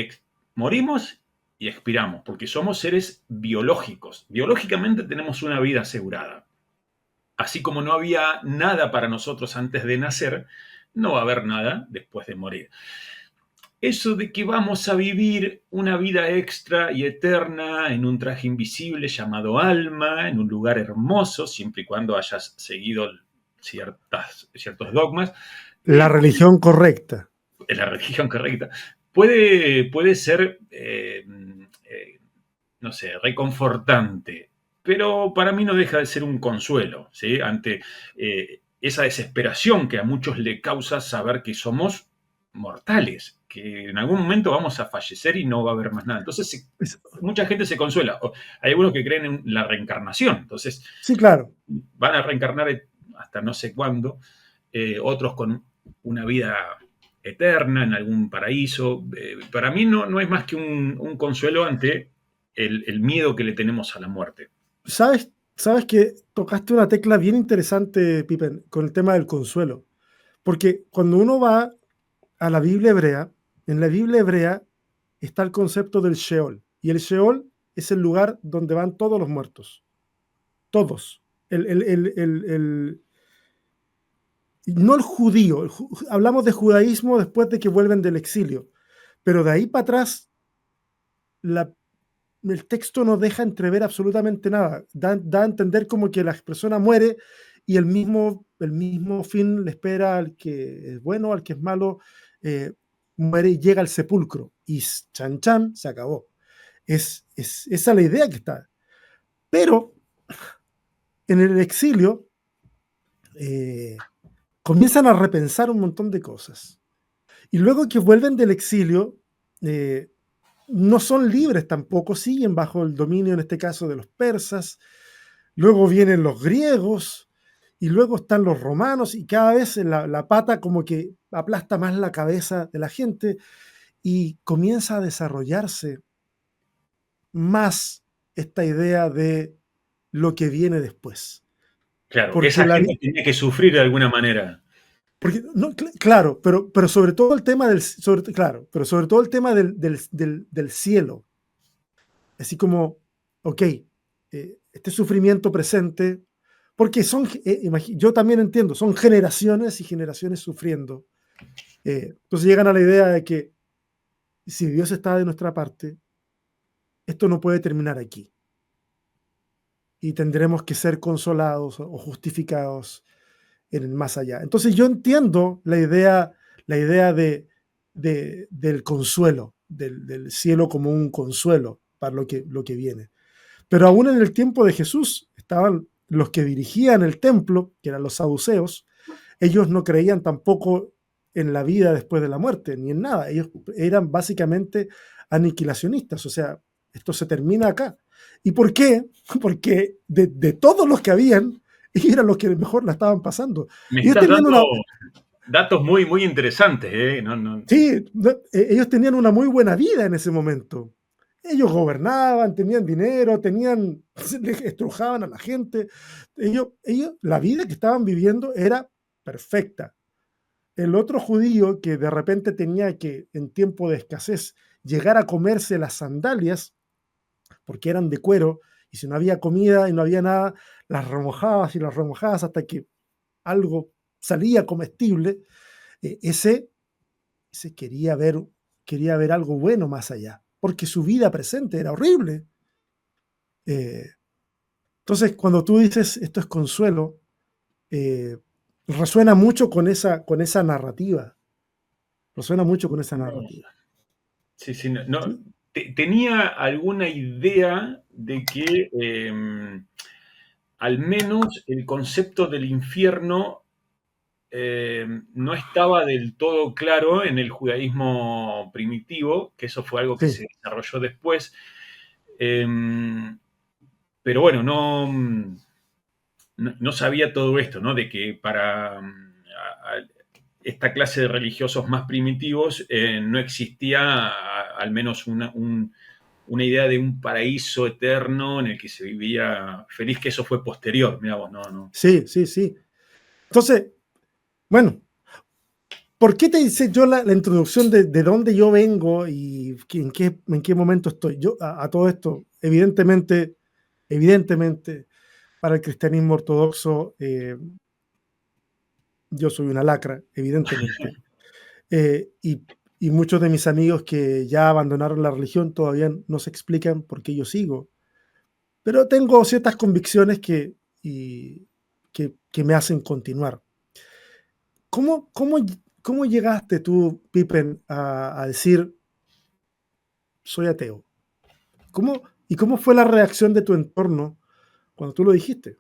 morimos y expiramos, porque somos seres biológicos. Biológicamente tenemos una vida asegurada. Así como no había nada para nosotros antes de nacer, no va a haber nada después de morir. Eso de que vamos a vivir una vida extra y eterna en un traje invisible llamado alma, en un lugar hermoso, siempre y cuando hayas seguido ciertos dogmas, La religión correcta. en la religión correcta, puede ser no sé, reconfortante, pero para mí no deja de ser un consuelo, ¿sí? Ante esa desesperación que a muchos le causa saber que somos mortales, que en algún momento vamos a fallecer y no va a haber más nada. Entonces, Es- mucha gente se consuela. Hay algunos que creen en la reencarnación, entonces sí, claro. van a reencarnar hasta no sé cuándo, otros con una vida eterna en algún paraíso. Para mí no es más que un consuelo ante el miedo que le tenemos a la muerte. Sabes que tocaste una tecla bien interesante, Pippen, con el tema del consuelo. Porque cuando uno va a la Biblia hebrea, en la Biblia hebrea está el concepto del Sheol. Y el Sheol es el lugar donde van todos los muertos. Todos. No el judío. Hablamos de judaísmo después de que vuelven del exilio. Pero de ahí para atrás, la el texto no deja entrever absolutamente nada. Da a entender como que la persona muere y el mismo fin le espera al que es bueno, al que es malo, eh, muere y llega al sepulcro. Y chan chan, se acabó. Es esa la idea que está. Pero en el exilio eh, comienzan a repensar un montón de cosas. Y luego que vuelven del exilio, eh, no son libres tampoco, siguen bajo el dominio, en este caso, de los persas. Luego vienen los griegos y luego están los romanos y cada vez la pata como que aplasta más la cabeza de la gente y comienza a desarrollarse más esta idea de lo que viene después. Claro, Porque esa la gente tenía que sufrir de alguna manera. porque, no, claro, pero sobre todo el tema claro, pero sobre todo el tema del cielo. Así como, ok, este sufrimiento presente, porque yo también entiendo, son generaciones y generaciones sufriendo. Entonces llegan a la idea de que si Dios está de nuestra parte, esto no puede terminar aquí. Y tendremos que ser consolados o justificados en el más allá. Entonces yo entiendo la idea del consuelo, del cielo como un consuelo para lo que viene. Pero aún en el tiempo de Jesús estaban los que dirigían el templo, que eran los saduceos. Ellos no creían tampoco en la vida después de la muerte, ni en nada. Ellos eran básicamente aniquilacionistas, o sea, esto se termina acá. ¿Y por qué? Porque de todos los que habían, ellos eran los que mejor la estaban pasando. Me Ellos estás tenían dando una, datos muy, muy interesantes, ¿eh? sí, ellos tenían una muy buena vida en ese momento. Ellos gobernaban, tenían dinero, les estrujaban a la gente. La vida que estaban viviendo era perfecta. El otro judío que de repente tenía que, en tiempo de escasez, llegar a comerse las sandalias, porque eran de cuero, y si no había comida y no había nada, las remojabas y las remojabas hasta que algo salía comestible, ese quería ver algo bueno más allá, porque su vida presente era horrible. Eh, entonces, cuando tú dices esto es consuelo, eh, resuena mucho con esa narrativa. Resuena mucho con esa narrativa. Sí, sí, ¿Sí? tenía alguna idea de que al menos el concepto del infierno no estaba del todo claro en el judaísmo primitivo, que eso fue algo que Sí. se desarrolló después. Eh, pero bueno, no sabía todo esto, ¿no? De que para esta clase de religiosos más primitivos no existía al menos una idea de un paraíso eterno en el que se vivía feliz, que eso fue posterior, mira vos, no. Sí, sí, sí. Entonces, bueno, ¿por qué te hice yo la introducción de dónde yo vengo y en qué momento estoy? Yo, a todo esto, evidentemente, para el cristianismo ortodoxo, yo soy una lacra, evidentemente. Y muchos de mis amigos que ya abandonaron la religión todavía no se explican por qué yo sigo. Pero tengo ciertas convicciones que me hacen continuar. ¿Cómo llegaste tú, Pippen, a decir soy ateo? ¿Cómo? ¿Y cómo fue la reacción de tu entorno cuando tú lo dijiste?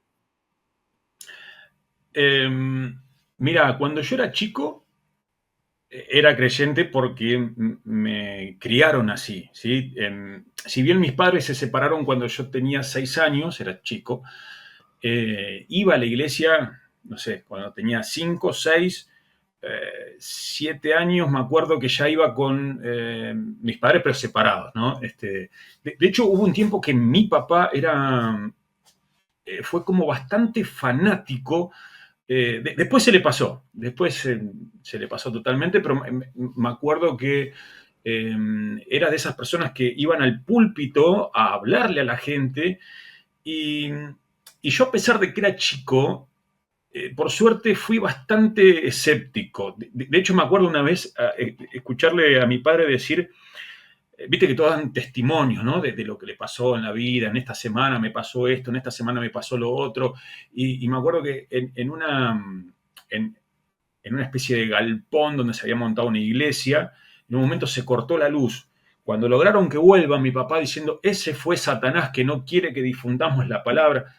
Mira, cuando yo era chico, era creyente porque me criaron así, ¿sí? Si bien mis padres se separaron cuando yo tenía 6 años, era chico, iba a la iglesia, no sé, cuando tenía 5, 6, 7 años, me acuerdo que ya iba con mis padres, pero separados, ¿no? De hecho, hubo un tiempo que mi papá fue como bastante fanático. Después se le pasó, se le pasó totalmente, pero me acuerdo que era de esas personas que iban al púlpito a hablarle a la gente y, y yo, a pesar de que era chico, por suerte fui bastante escéptico. De hecho, me acuerdo una vez escucharle a mi padre decir, viste que todos dan testimonios, ¿no? De lo que le pasó en la vida, en esta semana me pasó esto, en esta semana me pasó lo otro. Y me acuerdo que en, en una especie de galpón donde se había montado una iglesia, en un momento se cortó la luz. Cuando lograron que vuelva, mi papá diciendo, ese fue Satanás que no quiere que difundamos la palabra.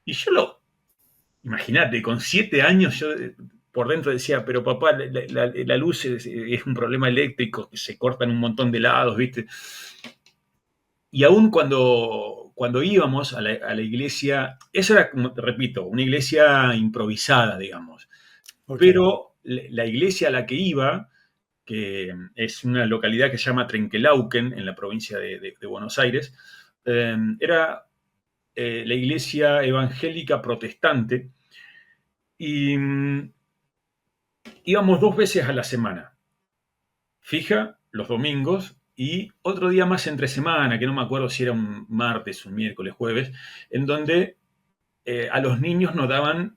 Y imagínate, con 7 años yo por dentro decía, pero papá, la luz es un problema eléctrico, que se cortan un montón de lados, ¿viste? Y aún cuando íbamos a la iglesia, eso era, como te repito, una iglesia improvisada, digamos. Ok. Pero la iglesia a la que iba, que es una localidad que se llama Trenquelauquen, en la provincia de Buenos Aires, era la iglesia evangélica protestante y íbamos 2 veces a la semana, fija, los domingos, y otro día más entre semana, que no me acuerdo si era un martes, un miércoles, jueves, en donde a los niños nos daban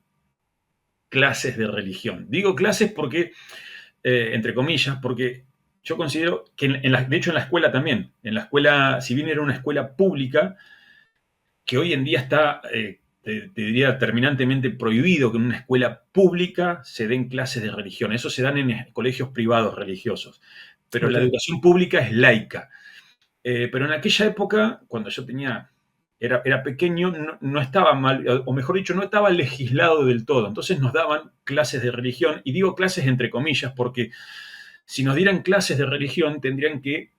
clases de religión. Digo clases porque, entre comillas, porque yo considero que, de hecho, en la escuela también, en la escuela, si bien era una escuela pública, que hoy en día está, te diría, terminantemente prohibido que en una escuela pública se den clases de religión. Eso se dan en colegios privados religiosos. Pero la Ok. educación pública es laica. Pero en aquella época, cuando yo era pequeño, no estaba mal, o mejor dicho, no estaba legislado del todo. Entonces nos daban clases de religión, y digo clases entre comillas, porque si nos dieran clases de religión, tendrían que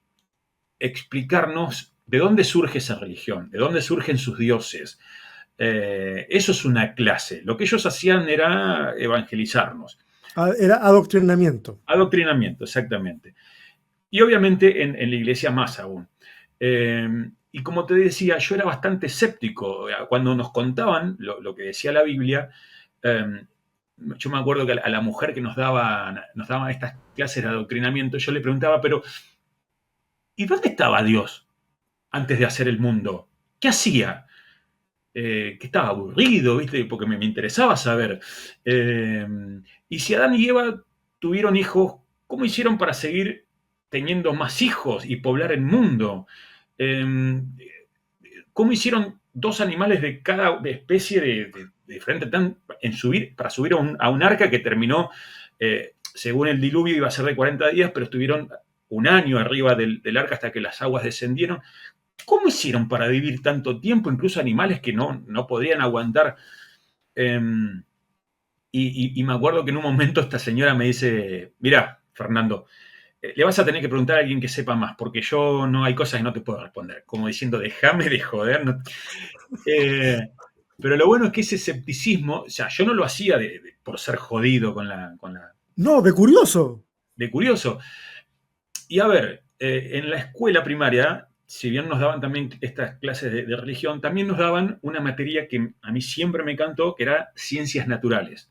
explicarnos de dónde surge esa religión, de dónde surgen sus dioses. Eso es una clase. Lo que ellos hacían era evangelizarnos. Era adoctrinamiento. Adoctrinamiento, exactamente. Y obviamente en la iglesia más aún. Eh, y como te decía, yo era bastante escéptico. Cuando nos contaban lo que decía la Biblia, eh, yo me acuerdo que a la mujer que nos daban estas clases de adoctrinamiento, yo le preguntaba, pero ¿y dónde estaba Dios antes de hacer el mundo? ¿Qué hacía? Que estaba aburrido, ¿viste? Porque me interesaba saber. Eh, y si Adán y Eva tuvieron hijos, ¿cómo hicieron para seguir teniendo más hijos y poblar el mundo? Eh, ¿Cómo hicieron dos animales de cada especie de diferente para subir a un arca que terminó, según el diluvio, iba a ser de 40 días, pero estuvieron un año arriba del arca hasta que las aguas descendieron? ¿Cómo hicieron para vivir tanto tiempo, incluso animales que no podrían aguantar? Eh, y me acuerdo que en un momento esta señora me dice, mira, Fernando, le vas a tener que preguntar a alguien que sepa más, porque yo no hay cosas que no te puedo responder. Como diciendo, déjame de joder. No. Eh, pero lo bueno es que ese escepticismo, o sea, yo no lo hacía por ser jodido No, de curioso. de curioso. Y a ver, en la escuela primaria, si bien nos daban también estas clases de religión, también nos daban una materia que a mí siempre me encantó, que era ciencias naturales.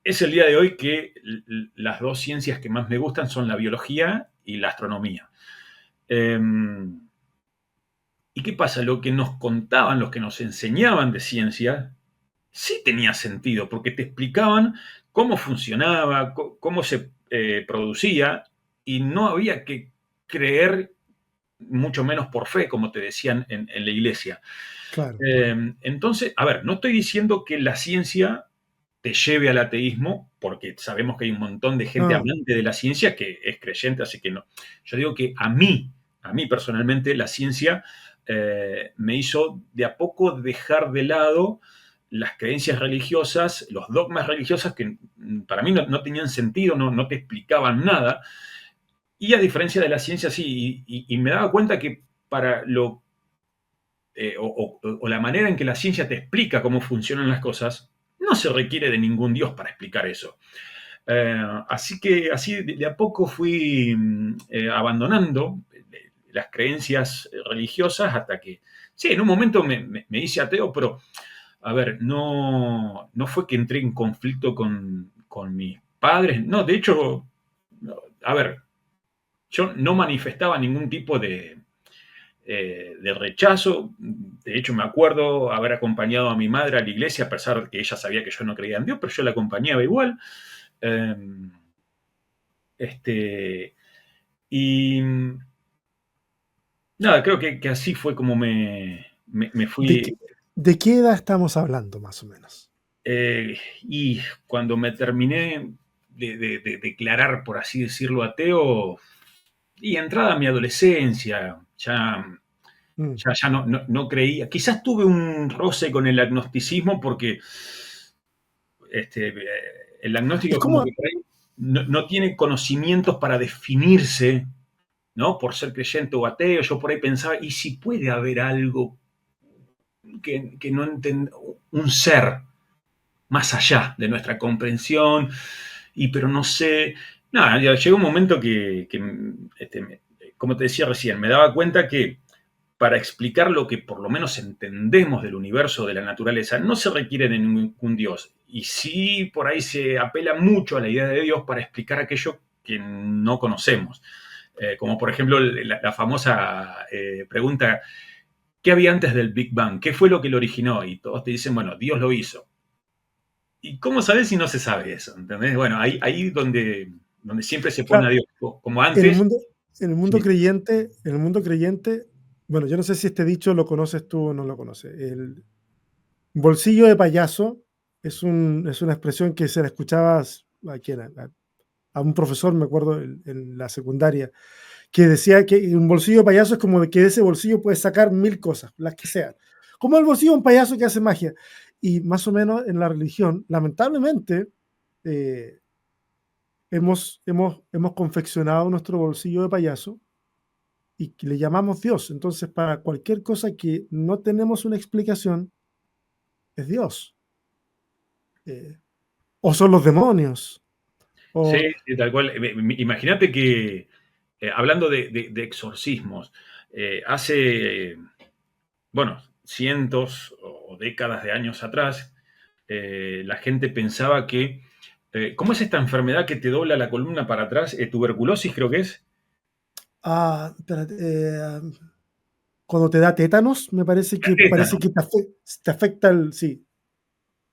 Es el día de hoy que las dos ciencias que más me gustan son la biología y la astronomía. Eh, ¿Y qué pasa? Lo que nos contaban, los que nos enseñaban de ciencia, sí tenía sentido, porque te explicaban cómo funcionaba, cómo se producía, y no había que creer, mucho menos por fe, como te decían en la iglesia. Claro. Entonces, a ver, no estoy diciendo que la ciencia te lleve al ateísmo, porque sabemos que hay un montón de gente No, amante de la ciencia que es creyente, así que no. Yo digo que a mí a mí personalmente, la ciencia me hizo de a poco dejar de lado las creencias religiosas, los dogmas religiosos que para mí no tenían sentido, no te explicaban nada. Y a diferencia de la ciencia, sí, y me daba cuenta que para lo, o la manera en que la ciencia te explica cómo funcionan las cosas, no se requiere de ningún Dios para explicar eso. Así que así de a poco fui abandonando las creencias religiosas hasta que, sí, en un momento me hice ateo, pero a ver, no fue que entré en conflicto con mis padres, no, de hecho, a ver, yo no manifestaba ningún tipo de rechazo. De hecho, me acuerdo haber acompañado a mi madre a la iglesia, a pesar de que ella sabía que yo no creía en Dios, pero yo la acompañaba igual. Eh, este, y nada, creo que así fue como me ¿De fui. qué, de qué edad estamos hablando, más o menos? Y cuando me terminé de declarar, por así decirlo, ateo, y entrada a mi adolescencia, Mm. ya no creía. Quizás tuve un roce con el agnosticismo porque el ¿Y agnóstico como cómo? que por ahí no tiene conocimientos para definirse, ¿no? Por ser creyente o ateo. Yo por ahí pensaba, ¿y si puede haber algo que no entienda, un ser más allá de nuestra comprensión? Y pero no sé. Nada, ya llegó un momento como te decía recién, me daba cuenta que para explicar lo que por lo menos entendemos del universo, de la naturaleza, no se requiere de ningún Dios. Y sí, por ahí se apela mucho a la idea de Dios para explicar aquello que no conocemos. Como por ejemplo la famosa pregunta, ¿qué había antes del Big Bang? ¿Qué fue lo que lo originó? Y todos te dicen, bueno, Dios lo hizo. ¿Y cómo sabes si no se sabe eso? ¿Entendés? Bueno, ahí donde siempre se pone a Claro, Dios como en el antes. mundo, Sí. en el mundo creyente, bueno, yo no sé si este dicho lo conoces tú o no lo conoces. El bolsillo de payaso es una expresión que se la escuchaba a, quién, a un profesor, me acuerdo, en la secundaria, que decía que un bolsillo de payaso es como de que de ese bolsillo puedes sacar mil cosas, las que sean. Como el bolsillo de un payaso que hace magia. Y más o menos en la religión, lamentablemente, eh, hemos confeccionado nuestro bolsillo de payaso y que le llamamos Dios. Entonces, para cualquier cosa que no tenemos una explicación, es Dios. Eh, o son los demonios. Sí, O, sí, tal cual. Imagínate que, hablando de exorcismos, hace, bueno, cientos o décadas de años atrás, la gente pensaba que, ¿cómo es esta enfermedad que te dobla la columna para atrás? Tuberculosis creo que es. espérate, cuando te da tétanos, me parece Tétano. que te afecta el, sí.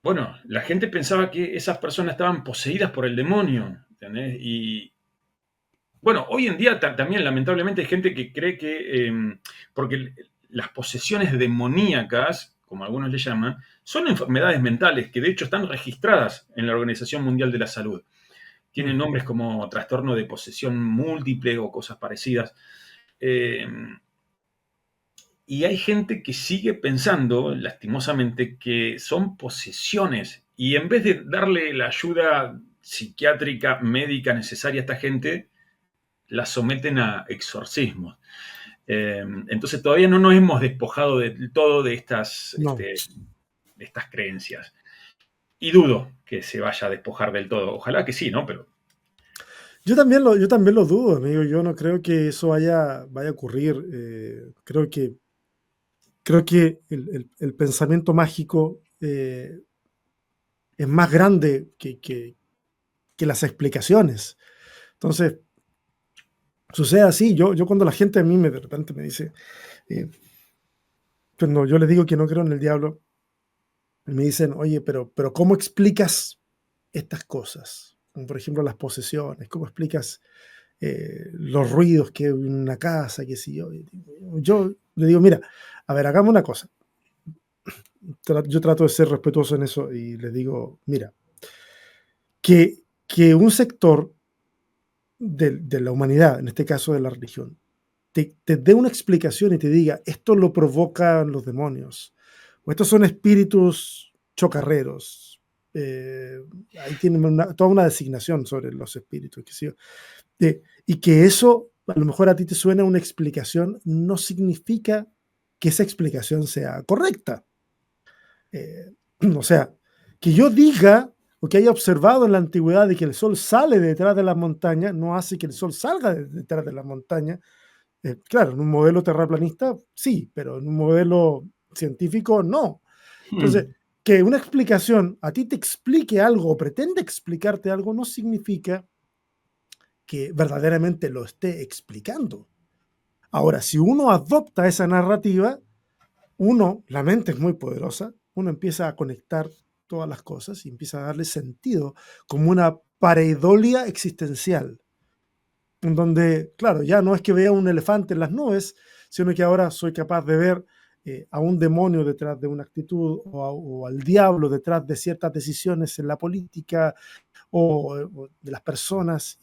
Bueno, la gente pensaba que esas personas estaban poseídas por el demonio, ¿entendés? Y bueno, hoy en día también lamentablemente hay gente que cree que, porque las posesiones demoníacas, como algunos le llaman, son enfermedades mentales que de hecho están registradas en la Organización Mundial de la Salud. Tienen Mm. nombres como trastorno de posesión múltiple o cosas parecidas. Eh, y hay gente que sigue pensando, lastimosamente, que son posesiones. Y en vez de darle la ayuda psiquiátrica, médica necesaria a esta gente, la someten a exorcismos. Entonces todavía no nos hemos despojado del todo No. de estas creencias. Y dudo que se vaya a despojar del todo. Ojalá que sí, ¿no? Pero Yo también lo dudo, amigo. Yo no creo que eso vaya a ocurrir. Creo que el pensamiento mágico es más grande que las explicaciones. Entonces, sucede así. Yo cuando la gente a mí de repente me dice, eh, cuando yo les digo que no creo en el diablo, me dicen, oye, pero ¿cómo explicas estas cosas? Como por ejemplo las posesiones, ¿cómo explicas los ruidos que hay en una casa, qué sé yo? Yo le digo, mira, a ver, hagamos una cosa. Yo trato de ser respetuoso en eso y les digo, mira, que un sector de la humanidad, en este caso de la religión, te dé una explicación y te diga, esto lo provocan los demonios, o estos son espíritus chocarreros. Eh, Ahí tienen toda una designación sobre los espíritus, qué sé yo. Y que eso a lo mejor a ti te suena una explicación, no significa que esa explicación sea correcta. Eh, o sea, que yo diga o que haya observado en la antigüedad de que el sol sale de detrás de las montañas, no hace que el sol salga de detrás de las montañas. Claro, en un modelo terraplanista sí, pero en un modelo científico no. Entonces, Hmm. que una explicación a ti te explique algo o pretende explicarte algo no significa que verdaderamente lo esté explicando. Ahora, si uno adopta esa narrativa, la mente es muy poderosa, uno empieza a conectar todas las cosas y empieza a darle sentido como una pareidolia existencial, en donde, claro, ya no es que vea un elefante en las nubes, sino que ahora soy capaz de ver a un demonio detrás de una actitud o al diablo detrás de ciertas decisiones en la política o de las personas,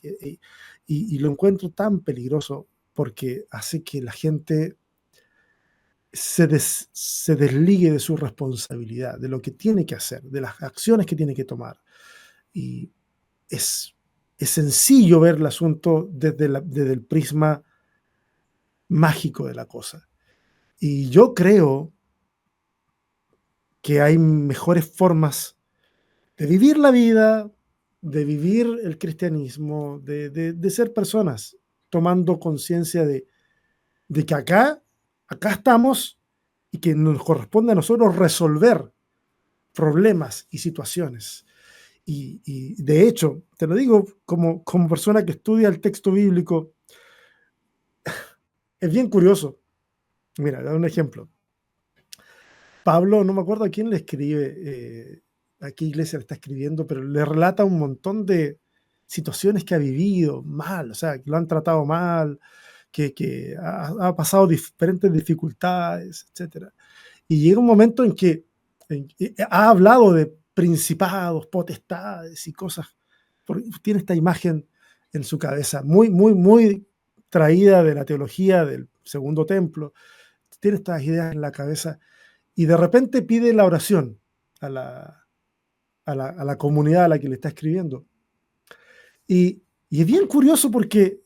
y lo encuentro tan peligroso porque hace que la gente se desligue de su responsabilidad, de lo que tiene que hacer, de las acciones que tiene que tomar. Y es, es sencillo ver el asunto desde el prisma mágico de la cosa. Y yo creo que hay mejores formas de vivir la vida, de vivir el cristianismo, de ser personas, tomando conciencia de que acá estamos y que nos corresponde a nosotros resolver problemas y situaciones. Y de hecho, te lo digo como persona que estudia el texto bíblico, es bien curioso. Mira, da un ejemplo. Pablo, no me acuerdo a quién le escribe, a qué iglesia le está escribiendo, pero le relata un montón de situaciones que ha vivido mal, o sea, que lo han tratado mal, que ha pasado diferentes dificultades, etcétera. Y llega un momento en que ha hablado de principados, potestades y cosas. Tiene esta imagen en su cabeza, muy, muy, muy traída de la teología del segundo templo. Tiene estas ideas en la cabeza y de repente pide la oración a la comunidad a la que le está escribiendo. Y es bien curioso porque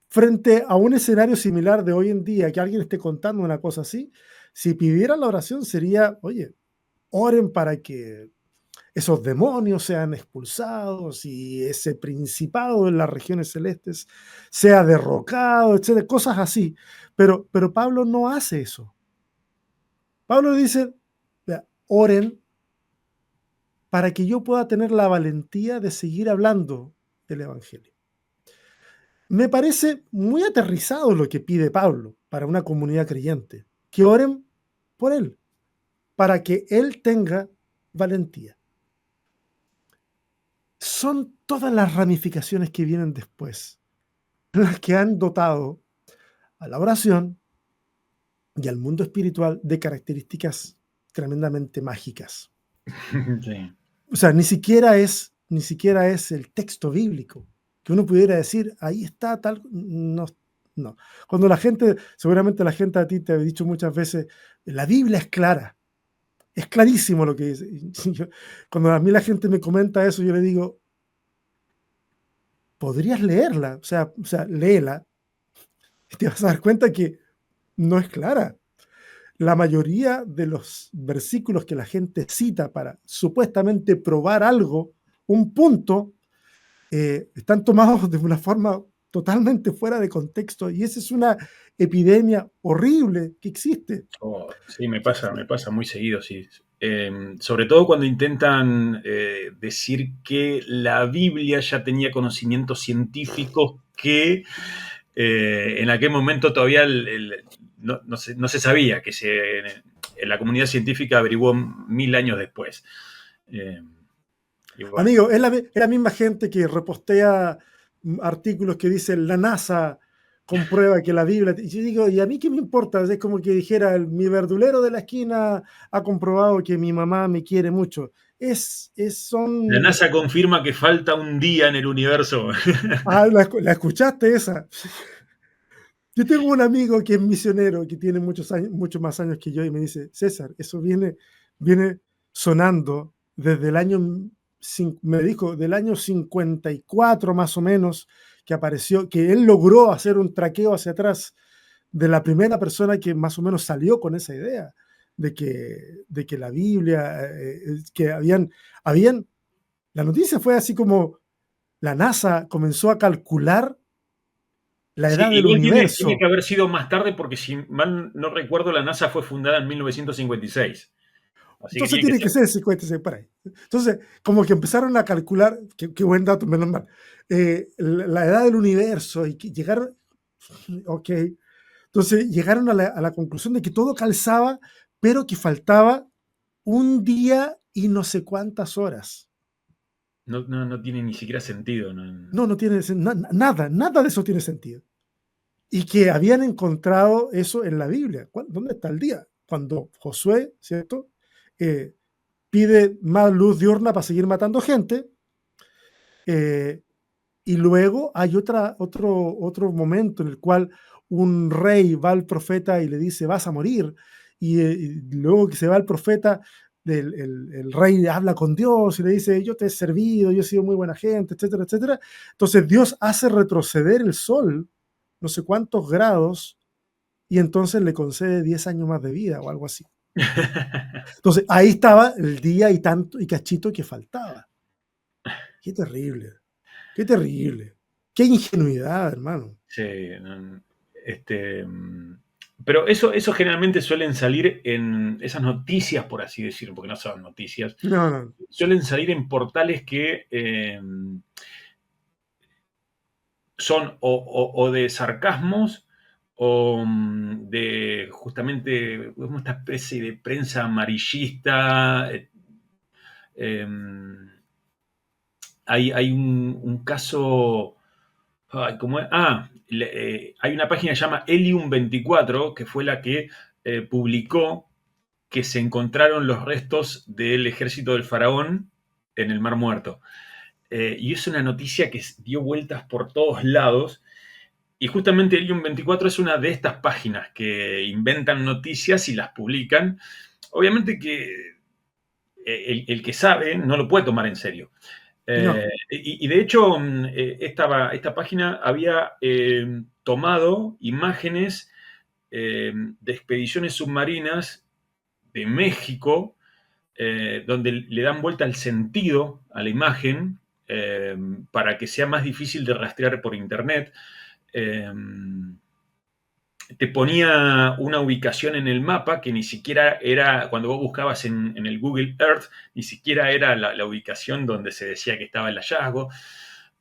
frente a un escenario similar de hoy en día, que alguien esté contando una cosa así, si pidieran la oración sería, oye, oren para que esos demonios sean expulsados y ese principado en las regiones celestes sea derrocado, etcétera, cosas así. Pero Pablo no hace eso. Pablo dice, oren para que yo pueda tener la valentía de seguir hablando del Evangelio. Me parece muy aterrizado lo que pide Pablo para una comunidad creyente, que oren por él, para que él tenga valentía. Son todas las ramificaciones que vienen después, las que han dotado a la oración y al mundo espiritual de características tremendamente mágicas. Sí. O sea, ni siquiera es el texto bíblico, que uno pudiera decir, ahí está tal, no, no. Cuando seguramente la gente a ti te ha dicho muchas veces, la Biblia es clarísimo lo que dice. Cuando a mí la gente me comenta eso, yo le digo, podrías leerla, o sea, léela, y te vas a dar cuenta que no es clara. La mayoría de los versículos que la gente cita para supuestamente probar algo, un punto, están tomados de una forma totalmente fuera de contexto y esa es una epidemia horrible que existe. Oh, sí, Que- me pasa muy seguido, sí. Sobre todo cuando intentan decir que la Biblia ya tenía conocimientos científicos que en aquel momento todavía no se sabía, la comunidad científica averiguó 1000 años después. Eh, y bueno, Amigo, es la misma gente que repostea artículos que dicen la NASA comprueba que la Biblia. Y yo digo, ¿y a mí qué me importa? Es como que dijera, mi verdulero de la esquina ha comprobado que mi mamá me quiere mucho. la Son. NASA confirma que falta un día en el universo. Ah, la escuchaste esa. Yo tengo un amigo que es misionero, que tiene muchos años, muchos más años que yo, y me dice, César, eso viene sonando desde el año, me dijo, del año 54 más o menos, que apareció, que él logró hacer un traqueo hacia atrás de la primera persona que más o menos salió con esa idea de que la Biblia, que la noticia fue así como la NASA comenzó a calcular la Sí, edad del igual tiene que universo. haber sido más tarde porque si mal no recuerdo, la NASA fue fundada en 1956. Así que Entonces tiene que tiene que ser. ser 56 por ahí. Entonces, como que empezaron a calcular, qué buen dato, menos mal, la edad del universo y que llegaron, ok, entonces llegaron a la conclusión de que todo calzaba, pero que faltaba un día y no sé cuántas horas. No, no, no tiene ni siquiera sentido. No tiene nada de eso tiene sentido. Y que habían encontrado eso en la Biblia. ¿Dónde está el día? Cuando Josué, ¿cierto? Eh, pide más luz diurna para seguir matando gente. eh, y luego hay otro momento en el cual un rey va al profeta y le dice, vas a morir. Y luego que se va el profeta, el rey habla con Dios y le dice, yo te he servido, yo he sido muy buena gente, etcétera, etcétera. Entonces Dios hace retroceder el sol, no sé cuántos grados, y entonces le concede 10 años más de vida o algo así. Entonces ahí estaba el día y tanto y cachito que faltaba. Qué terrible, qué terrible, qué ingenuidad, hermano. Sí, este, pero eso generalmente suelen salir en esas noticias, por así decirlo, porque no son noticias, No, no, suelen salir en portales que son o de sarcasmos o de justamente como esta especie de prensa amarillista. Em, hay un caso. Ay, ¿cómo es? Hay una página que se llama Helium 24, que fue la que publicó que se encontraron los restos del ejército del faraón en el Mar Muerto. Y es una noticia que dio vueltas por todos lados. Y justamente Helium 24 es una de estas páginas que inventan noticias y las publican. Obviamente que el que sabe no lo puede tomar en serio. no. Y de hecho, esta página había tomado imágenes de expediciones submarinas de México, donde le dan vuelta el sentido a la imagen para que sea más difícil de rastrear por internet. Eh, Te ponía una ubicación en el mapa que ni siquiera era, cuando vos buscabas en el Google Earth, ni siquiera era la ubicación donde se decía que estaba el hallazgo.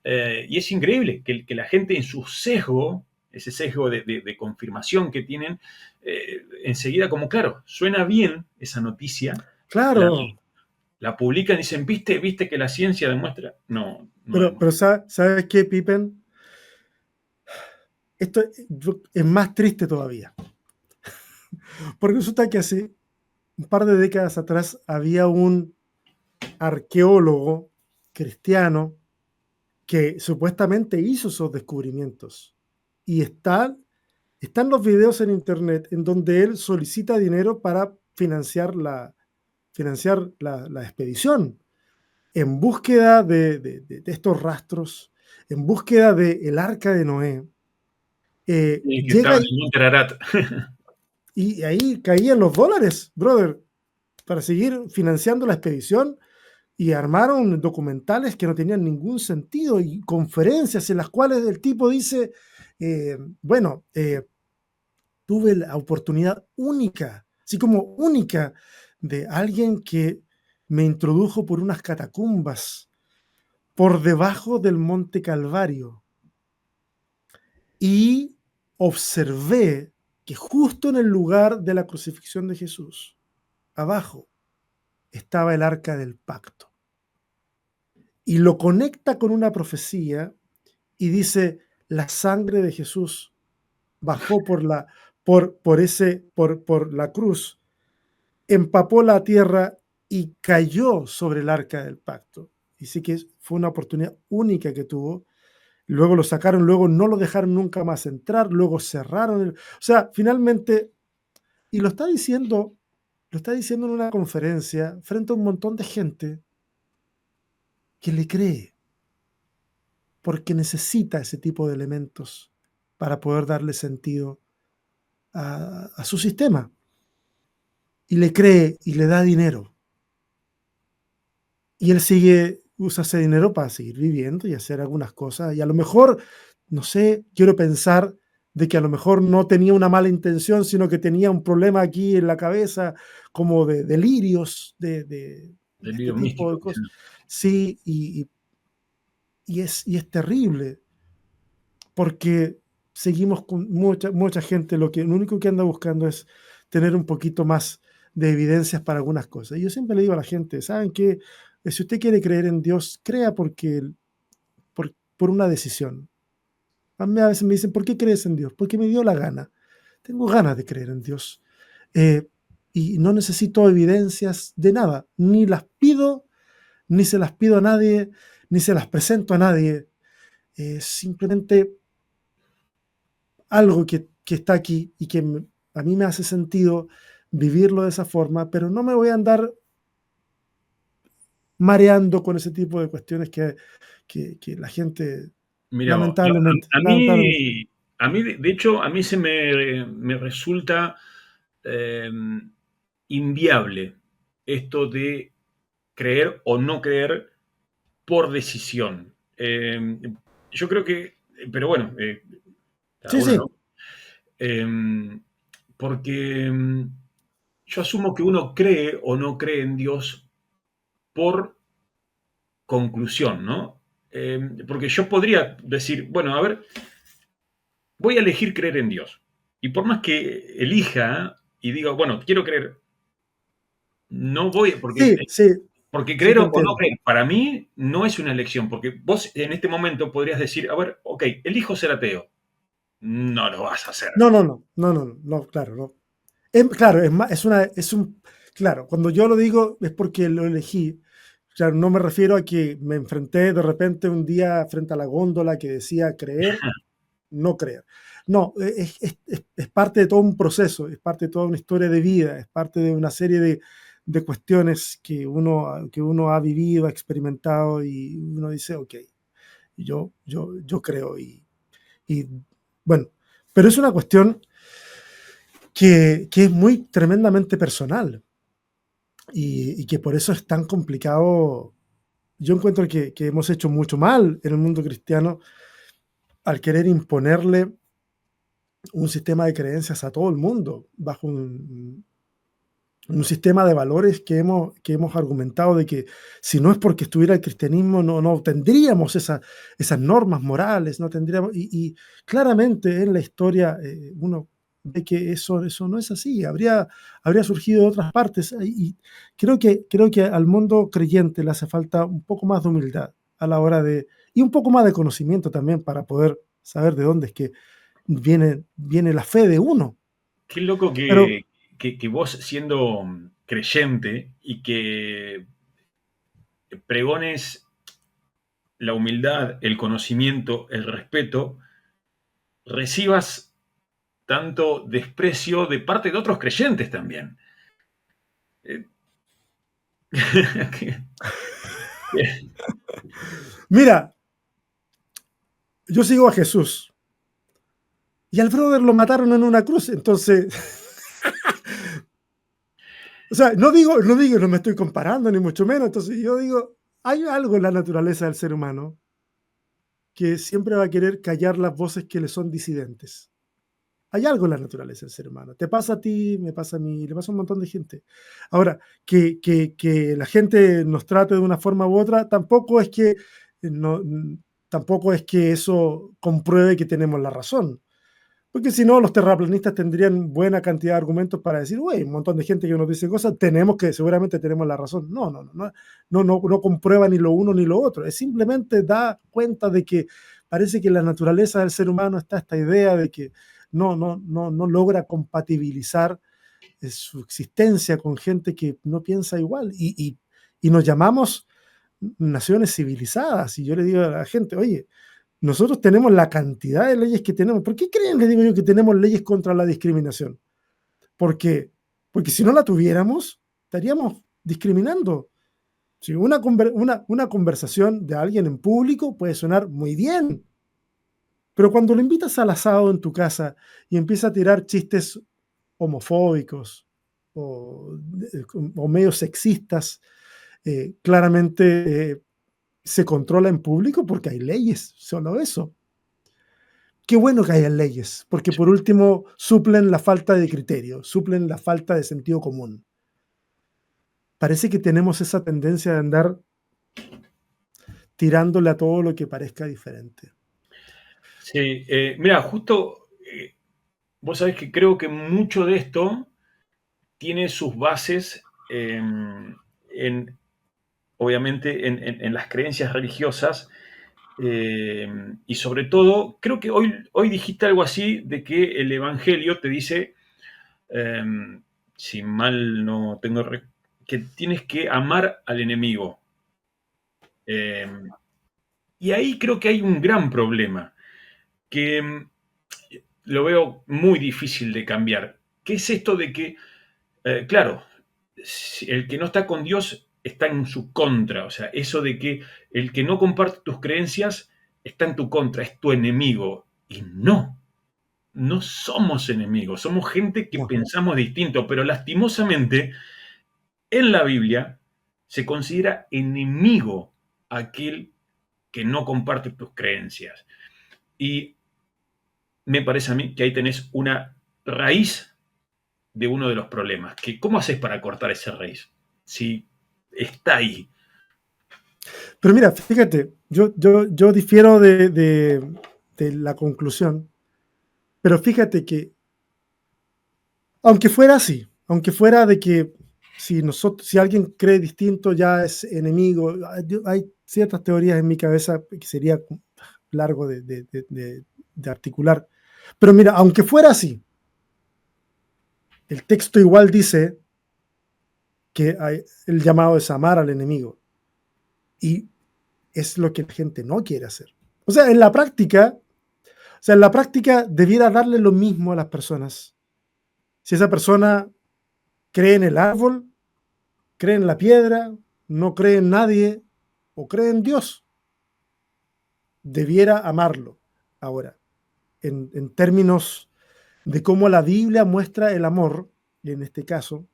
Y es increíble que la gente en su sesgo, ese sesgo de confirmación que tienen, enseguida como, claro, suena bien esa noticia, la, Claro, la publican y dicen, ¿viste que la ciencia demuestra? No, no pero demuestra. ¿sabes qué, Pippen? Esto es más triste todavía. Porque resulta que hace un par de décadas atrás había un arqueólogo cristiano que supuestamente hizo esos descubrimientos. Y están los videos en internet en donde él solicita dinero para financiar la expedición, en búsqueda de estos rastros, en búsqueda del arca de Noé. Y que estaba Llega en el Monte Ararat. y ahí caían los dólares, brother, para seguir financiando la expedición, y armaron documentales que no tenían ningún sentido y conferencias en las cuales el tipo dice, bueno, tuve la oportunidad única, así como única, de alguien que me introdujo por unas catacumbas por debajo del Monte Calvario y observé que justo en el lugar de la crucifixión de Jesús, abajo, estaba el arca del pacto. Y lo conecta con una profecía y dice, la sangre de Jesús bajó por la cruz, empapó la tierra y cayó sobre el arca del pacto. Dice que fue una oportunidad única que tuvo luego lo sacaron, luego no lo dejaron nunca más entrar, luego cerraron o sea, finalmente, y lo está diciendo en una conferencia frente a un montón de gente que le cree, porque necesita ese tipo de elementos para poder darle sentido a su sistema. Y le cree y le da dinero. Y él usa ese dinero para seguir viviendo y hacer algunas cosas. Y a lo mejor, no sé, quiero pensar de que a lo mejor no tenía una mala intención, sino que tenía un problema aquí en la cabeza, como de delirios, de este Delirio tipo místico, de cosas. quizás. Sí, y es terrible, porque seguimos con mucha gente, lo único que anda buscando es tener un poquito más de evidencias para algunas cosas. Y yo siempre le digo a la gente, ¿saben qué? Si usted quiere creer en Dios, crea por una decisión. A mí a veces me dicen, ¿por qué crees en Dios? Porque me dio la gana. Tengo ganas de creer en Dios. Eh, y no necesito evidencias de nada. Ni las pido, ni se las pido a nadie, ni se las presento a nadie. Simplemente algo que está aquí y que a mí me hace sentido vivirlo de esa forma, pero no me voy a andar mareando con ese tipo de cuestiones que la gente Mira, lamentablemente, a lamentablemente. mí, de hecho, a mí me resulta eh, inviable esto de creer o no creer por decisión. Yo creo que, pero bueno, cada Sí, uno, ¿no? sí, Eh, porque yo asumo que uno cree o no cree en Dios por conclusión, ¿no? Porque yo podría decir, bueno, a ver, voy a elegir creer en Dios. Y por más que elija y diga, bueno, quiero creer, no voy, sí, sí, porque sí creer te o no entiendo. creer, para mí no es una elección, porque vos en este momento podrías decir, a ver, ok, elijo ser ateo. No lo vas a hacer. No, no, no, no, no, no, no, claro, no. Claro, claro, cuando yo lo digo es porque lo elegí. Claro, no me refiero a que me enfrenté de repente un día frente a la góndola que decía creer, no creer. No, es parte de todo un proceso, es parte de toda una historia de vida, es parte de una serie de cuestiones que uno ha vivido, ha experimentado y uno dice, ok, yo creo y bueno, pero es una cuestión que es muy tremendamente personal y que por eso es tan complicado. Yo encuentro que hemos hecho mucho mal en el mundo cristiano al querer imponerle un sistema de creencias a todo el mundo bajo un sistema de valores que hemos argumentado de que si no es porque estuviera el cristianismo no tendríamos esas normas morales, no tendríamos, y claramente en la historia uno ve que eso no es así, habría surgido de otras partes y creo que al mundo creyente le hace falta un poco más de humildad a la hora y un poco más de conocimiento también para poder saber de dónde es que viene la fe de uno. Qué loco Pero que vos siendo creyente y que pregones la humildad, el conocimiento, el respeto, recibas tanto desprecio de parte de otros creyentes también. Eh, mira, yo sigo a Jesús y al brother lo mataron en una cruz, entonces, o sea, no me estoy comparando ni mucho menos, entonces yo digo, hay algo en la naturaleza del ser humano que siempre va a querer callar las voces que le son disidentes. Hay algo en la naturaleza del ser humano. Te pasa a ti, me pasa a mí, le pasa a un montón de gente. Ahora, que la gente nos trate de una forma u otra, no, tampoco es que eso compruebe que tenemos la razón. Porque si no, los terraplanistas tendrían buena cantidad de argumentos para decir, güey, un montón de gente que nos dice cosas, seguramente tenemos la razón. No comprueba ni lo uno ni lo otro. Es simplemente da cuenta de que parece que en la naturaleza del ser humano está esta idea de que no logra compatibilizar su existencia con gente que no piensa igual. Y nos llamamos naciones civilizadas. Y yo le digo a la gente, oye, Nosotros tenemos la cantidad de leyes que tenemos. ¿Por qué creen, les digo yo, que tenemos leyes contra la discriminación? Porque, porque si no la tuviéramos, estaríamos discriminando. Si una conversación de alguien en público puede sonar muy bien, pero cuando lo invitas al asado en tu casa y empieza a tirar chistes homofóbicos o, o medio sexistas, claramente se controla en público porque hay leyes, solo eso. Qué bueno que haya leyes, porque por último suplen la falta de criterio, suplen la falta de sentido común. Parece que tenemos esa tendencia de andar tirándole a todo lo que parezca diferente. Sí, mira, justo vos sabés que creo que mucho de esto tiene sus bases en, obviamente, en las creencias religiosas. Y sobre todo, creo que hoy dijiste algo así de que el Evangelio te dice, eh, si mal no tengo, que tienes que amar al enemigo. Eh, y ahí creo que hay un gran problema, que lo veo muy difícil de cambiar. ¿Qué es esto de que, claro, si el que no está con Dios está en su contra? O sea, eso de que el que no comparte tus creencias está en tu contra, es tu enemigo. Y no, no somos enemigos, somos gente que No, pensamos distinto, pero lastimosamente en la Biblia se considera enemigo aquel que no comparte tus creencias. Y me parece a mí que ahí tenés una raíz de uno de los problemas. Que, ¿cómo haces para cortar esa raíz? Si está ahí. pero mira, fíjate, yo difiero de la conclusión, pero fíjate que aunque fuera así, aunque fuera de que si alguien cree distinto ya es enemigo, hay ciertas teorías en mi cabeza que sería largo de articular. Pero mira, aunque fuera así, el texto igual dice que el llamado es amar al enemigo. Y es lo que la gente no quiere hacer. O sea, en la práctica debiera darle lo mismo a las personas. Si esa persona cree en el árbol, cree en la piedra, no cree en nadie o cree en Dios, debiera amarlo. Ahora, en términos de cómo la Biblia muestra el amor, y en este caso,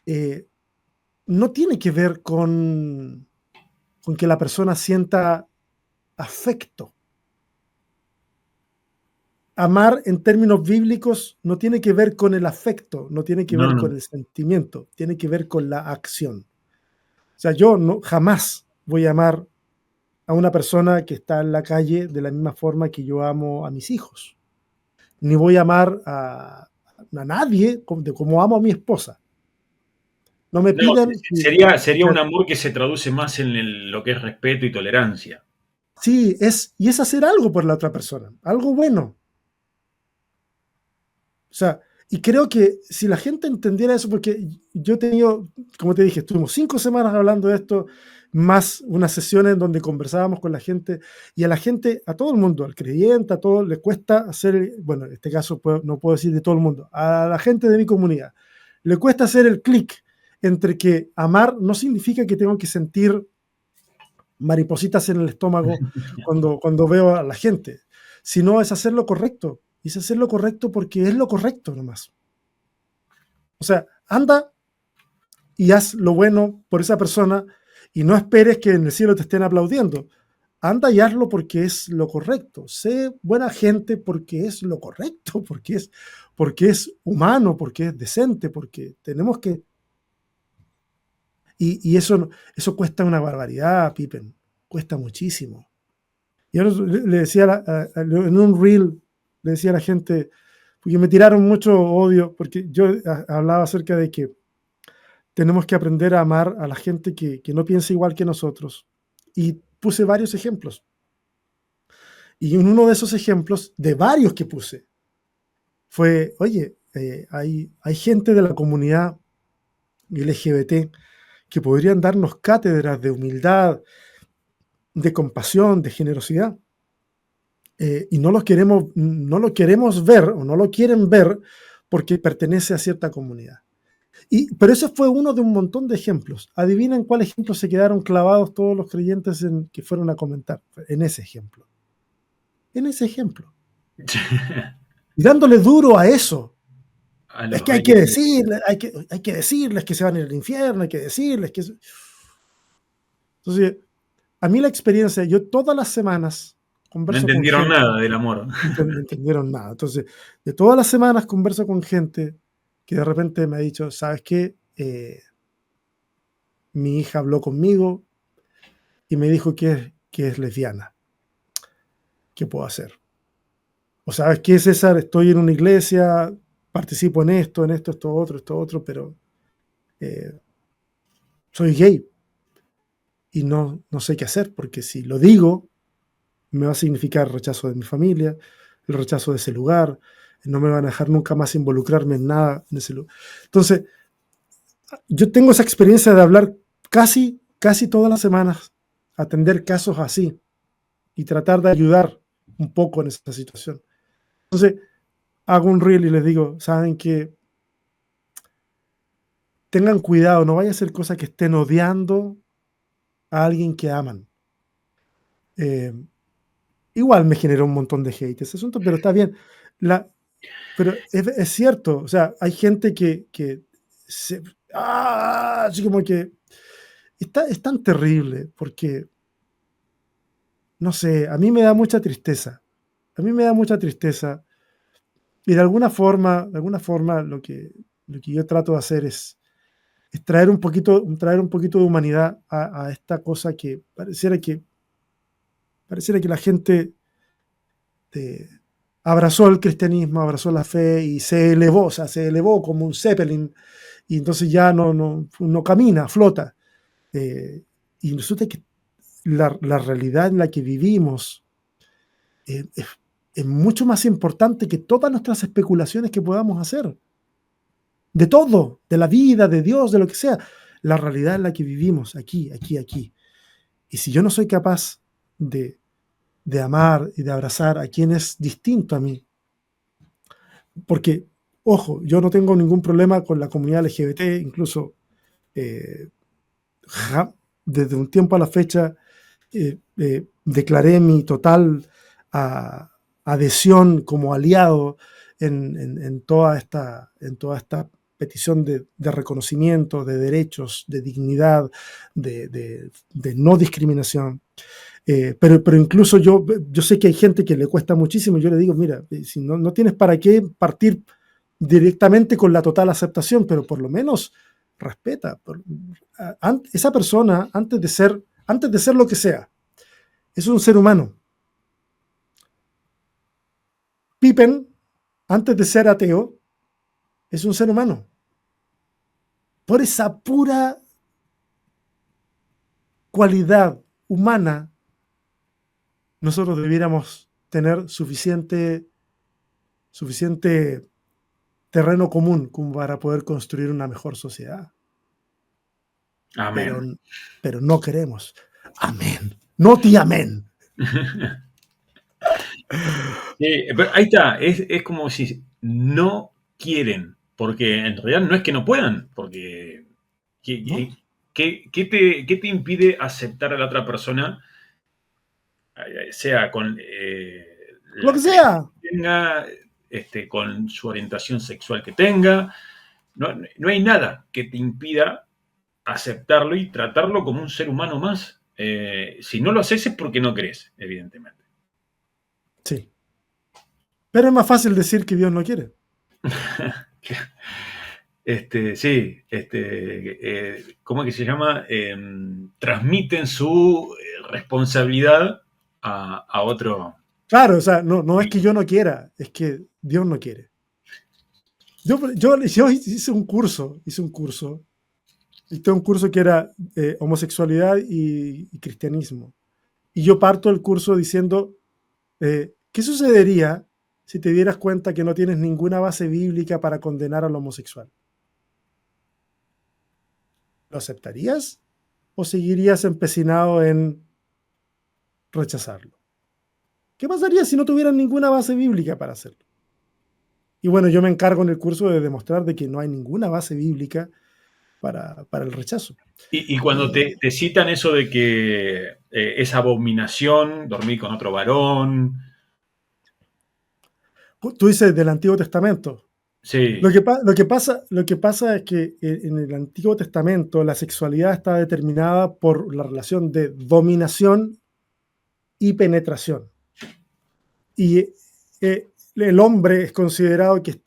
eh, no tiene que ver con que la persona sienta afecto. Amar en términos bíblicos no tiene que ver con el afecto, no tiene que No, ver no. con el sentimiento, tiene que ver con la acción. O sea, yo no, jamás voy a amar a una persona que está en la calle de la misma forma que yo amo a mis hijos. Ni voy a amar a nadie como amo a mi esposa. No me No, pidan que... sería un amor que se traduce más en lo que es respeto y tolerancia. Sí, y es hacer algo por la otra persona, algo bueno. O sea, y creo que si la gente entendiera eso, porque yo he tenido, como te dije, estuvimos 5 semanas hablando de esto, más unas sesiones donde conversábamos con la gente, y a la gente, a todo el mundo, al creyente, a todo, le cuesta hacer, bueno, en este caso no puedo decir de todo el mundo, a la gente de mi comunidad, le cuesta hacer el clic entre que amar no significa que tengo que sentir maripositas en el estómago cuando veo a la gente, sino es hacer lo correcto. Y es hacer lo correcto porque es lo correcto nomás. O sea, anda y haz lo bueno por esa persona y no esperes que en el cielo te estén aplaudiendo. Anda y hazlo porque es lo correcto. Sé buena gente porque es lo correcto, porque es humano, porque es decente, porque tenemos que... Y eso cuesta una barbaridad, Pippen. Cuesta muchísimo. Yo le decía en un reel, le decía a la gente, porque me tiraron mucho odio, porque yo hablaba acerca de que tenemos que aprender a amar a la gente que no piensa igual que nosotros. Y puse varios ejemplos. Y en uno de esos ejemplos, de varios que puse, fue, oye, hay gente de la comunidad LGBT que podrían darnos cátedras de humildad, de compasión, de generosidad. y no lo queremos ver o no lo quieren ver porque pertenece a cierta comunidad. Pero ese fue uno de un montón de ejemplos. Adivinen cuál ejemplo se quedaron clavados todos los creyentes que fueron a comentar. En ese ejemplo. En ese ejemplo. Y dándole duro a eso. A Es los que hay que reyes. decirles, hay que decirles que se van a ir al infierno, hay que decirles que... Entonces, a mí la experiencia, yo todas las semanas No converso con entendieron gente, nada del amor. no entendieron nada. Entonces, de todas las semanas converso con gente que de repente me ha dicho, ¿sabes qué? Mi hija habló conmigo y me dijo que es lesbiana. ¿Qué puedo hacer? O sabes qué, César, estoy en una iglesia, participo esto, otro, pero eh, soy gay y no sé qué hacer, porque si lo digo, me va a significar el rechazo de mi familia, el rechazo de ese lugar, no me van a dejar nunca más involucrarme en nada en ese lugar. Entonces, yo tengo esa experiencia de hablar casi todas las semanas, atender casos así y tratar de ayudar un poco en esa situación. Entonces, hago un reel y les digo, saben que tengan cuidado, no vaya a ser cosa que estén odiando a alguien que aman. Eh, Igual me generó un montón de hate ese asunto, pero está bien. La, pero es cierto, o sea, hay gente que se, así como que es tan terrible porque, no sé, a mí me da mucha tristeza. A mí me da mucha tristeza y de alguna forma lo que yo trato de hacer es traer un poquito de humanidad a esta cosa que pareciera que la gente eh, abrazó el cristianismo, abrazó la fe y se elevó, o sea, se elevó como un zeppelin y entonces ya no camina, flota. Y resulta que la realidad en la que vivimos es mucho más importante que todas nuestras especulaciones que podamos hacer. De todo, de la vida, de Dios, de lo que sea. La realidad en la que vivimos, aquí. Y si yo no soy capaz de amar y de abrazar a quien es distinto a mí, porque, ojo, yo no tengo ningún problema con la comunidad LGBT, incluso eh, desde un tiempo a la fecha declaré mi total adhesión como aliado en toda esta petición de reconocimiento, de derechos, de dignidad, de no discriminación. Pero incluso yo sé que hay gente que le cuesta muchísimo y yo le digo, mira, si no tienes para qué partir directamente con la total aceptación, pero por lo menos respeta. Esa persona, antes de ser lo que sea, es un ser humano. Pippen, antes de ser ateo, es un ser humano. Por esa pura cualidad humana, nosotros debiéramos tener suficiente terreno común como para poder construir una mejor sociedad. Pero, Amén. pero no queremos. Amén. No ti amén. Sí, pero ahí está, es como si no quieren, porque en realidad no es que no puedan, porque ¿No? ¿qué te impide aceptar a la otra persona, sea con Lo la que creencia sea. que tenga, con su orientación sexual que tenga? No hay nada que te impida aceptarlo y tratarlo como un ser humano más. Si no lo haces es porque no crees, evidentemente. Sí. Pero es más fácil decir que Dios no quiere. Sí, ¿cómo es que se llama? Transmiten su responsabilidad a otro. Claro, o sea, no es que yo no quiera, es que Dios no quiere. Yo hice un curso que era homosexualidad y cristianismo. Y yo parto el curso diciendo, ¿qué sucedería si te dieras cuenta que no tienes ninguna base bíblica para condenar al homosexual? ¿Lo aceptarías o seguirías empecinado en rechazarlo? ¿Qué pasaría si no tuvieran ninguna base bíblica para hacerlo? Y bueno, yo me encargo en el curso de demostrar de que no hay ninguna base bíblica para el rechazo. Y cuando Y te citan eso de que es abominación dormir con otro varón, tú dices del Antiguo Testamento. sí, Lo que pasa es que en el Antiguo Testamento la sexualidad está determinada por la relación de dominación y penetración. Y el hombre es considerado que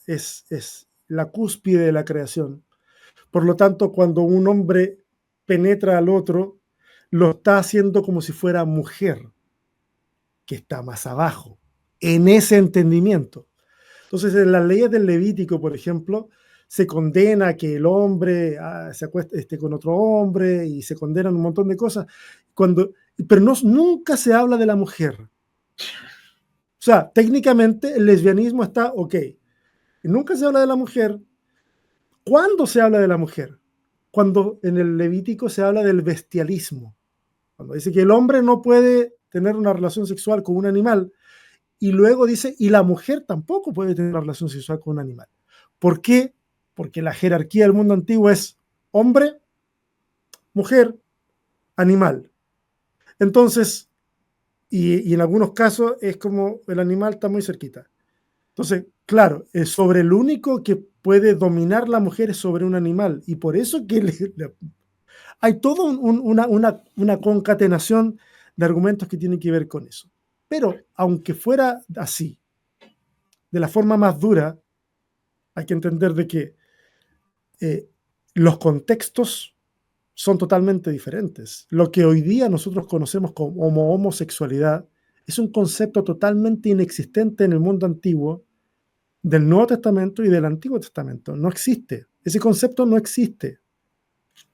es la cúspide de la creación. Por lo tanto, cuando un hombre penetra al otro, lo está haciendo como si fuera mujer, que está más abajo, en ese entendimiento. Entonces, en las leyes del Levítico, por ejemplo, se condena que el hombre se acueste con otro hombre y se condenan un montón de cosas, pero nunca se habla de la mujer. O sea, técnicamente el lesbianismo está ok. Nunca se habla de la mujer. ¿Cuándo se habla de la mujer? Cuando en el Levítico se habla del bestialismo. Cuando dice que el hombre no puede tener una relación sexual con un animal, y luego dice, y la mujer tampoco puede tener una relación sexual con un animal. ¿Por qué? Porque la jerarquía del mundo antiguo es hombre, mujer, animal. Entonces, y en algunos casos es como el animal está muy cerquita. Entonces, claro, sobre el único que puede dominar la mujer es sobre un animal. Y por eso que hay toda una concatenación de argumentos que tienen que ver con eso. Pero aunque fuera así, de la forma más dura, hay que entender de que eh, los contextos son totalmente diferentes. Lo que hoy día nosotros conocemos como homosexualidad es un concepto totalmente inexistente en el mundo antiguo del Nuevo Testamento y del Antiguo Testamento. No existe. Ese concepto no existe.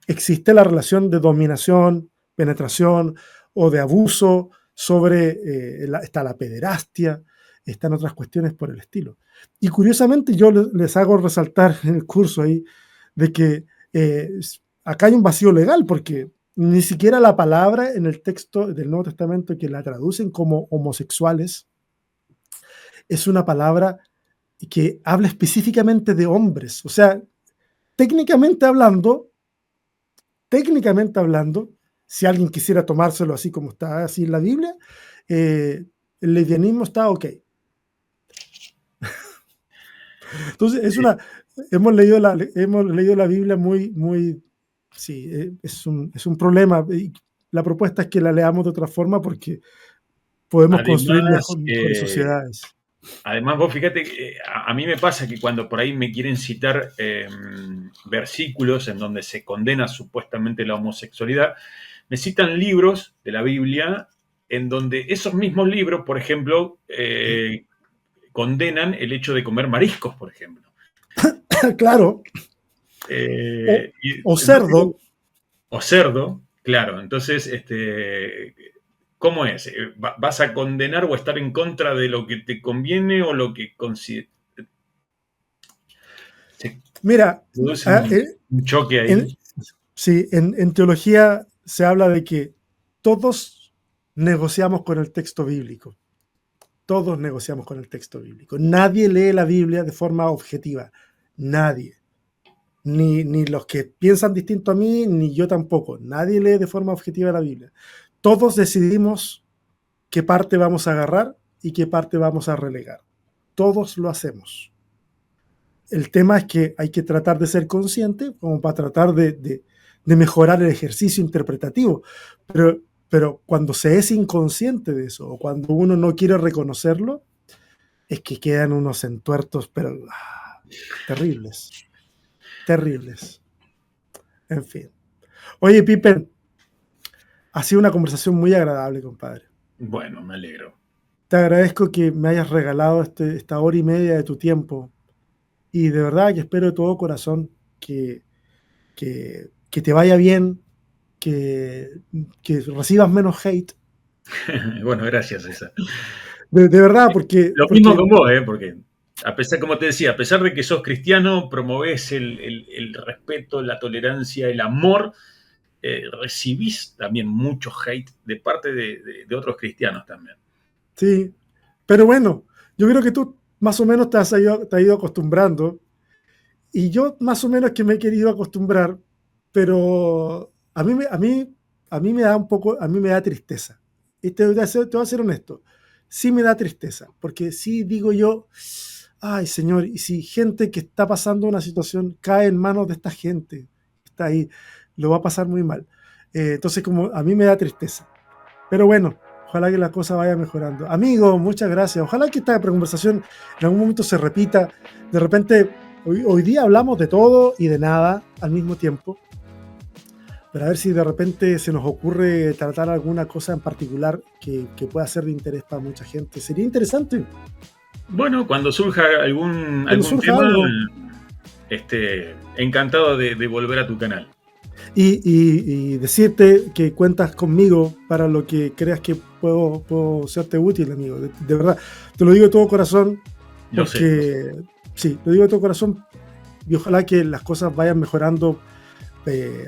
Existe la relación de dominación, penetración o de abuso sobre, está la pederastia, están otras cuestiones por el estilo. Y curiosamente yo les hago resaltar en el curso ahí de que acá hay un vacío legal porque ni siquiera la palabra en el texto del Nuevo Testamento que la traducen como homosexuales es una palabra que habla específicamente de hombres. O sea, técnicamente hablando, técnicamente hablando, si alguien quisiera tomárselo así como está así en la Biblia, el lesbianismo está ok. Entonces, hemos leído la Biblia muy, sí, es un problema. Y la propuesta es que la leamos de otra forma porque podemos construir además, mejores sociedades. además, vos fíjate, a mí me pasa que cuando por ahí me quieren citar versículos en donde se condena supuestamente la homosexualidad, me citan libros de la Biblia en donde esos mismos libros, por ejemplo, condenan el hecho de comer mariscos, por ejemplo. Claro, o Entonces, cerdo. o cerdo, claro. Entonces, ¿cómo es? ¿Vas a condenar o estar en contra de lo que te conviene o lo que consideras? Se Mira, produce ah, un choque ahí. en, sí, en teología se habla de que todos negociamos con el texto bíblico. Todos negociamos con el texto bíblico. Nadie lee la Biblia de forma objetiva. Nadie. Ni los que piensan distinto a mí, ni yo tampoco. Nadie lee de forma objetiva la Biblia. Todos decidimos qué parte vamos a agarrar y qué parte vamos a relegar. Todos lo hacemos. El tema es que hay que tratar de ser consciente como para tratar de mejorar el ejercicio interpretativo. Pero cuando se es inconsciente de eso o cuando uno no quiere reconocerlo, es que quedan unos entuertos, pero terribles, terribles. En fin. Oye, Pippen, ha sido una conversación muy agradable, compadre. Bueno, me alegro. Te agradezco que me hayas regalado esta hora y media de tu tiempo y de verdad que espero de todo corazón que te vaya bien, que, que recibas menos hate. Bueno, gracias, César. De verdad, porque, Lo mismo porque con vos, porque a pesar, como te decía, a pesar de que sos cristiano, promovés el respeto, la tolerancia, el amor, recibís también mucho hate de parte de otros cristianos también. Sí, pero bueno, yo creo que tú más o menos te has ido acostumbrando y yo más o menos que me he querido acostumbrar, pero a mí me da un poco, a mí me da tristeza. Y te voy a ser honesto, sí me da tristeza, porque sí digo yo, ay señor, y si gente que está pasando una situación cae en manos de esta gente, que está ahí, lo va a pasar muy mal. Entonces como a mí me da tristeza. Pero bueno, ojalá que la cosa vaya mejorando. Amigo, muchas gracias. Ojalá que esta conversación en algún momento se repita. De repente, hoy día hablamos de todo y de nada al mismo tiempo. Pero a ver si de repente se nos ocurre tratar alguna cosa en particular que pueda ser de interés para mucha gente. Sería interesante Bueno, cuando surja cuando algún surja tema, algo. encantado de volver a tu canal. Y decirte que cuentas conmigo para lo que creas que puedo serte útil, amigo. De verdad, te lo digo de todo corazón, Lo sé, lo sé. porque sí, lo digo de todo corazón y ojalá que las cosas vayan mejorando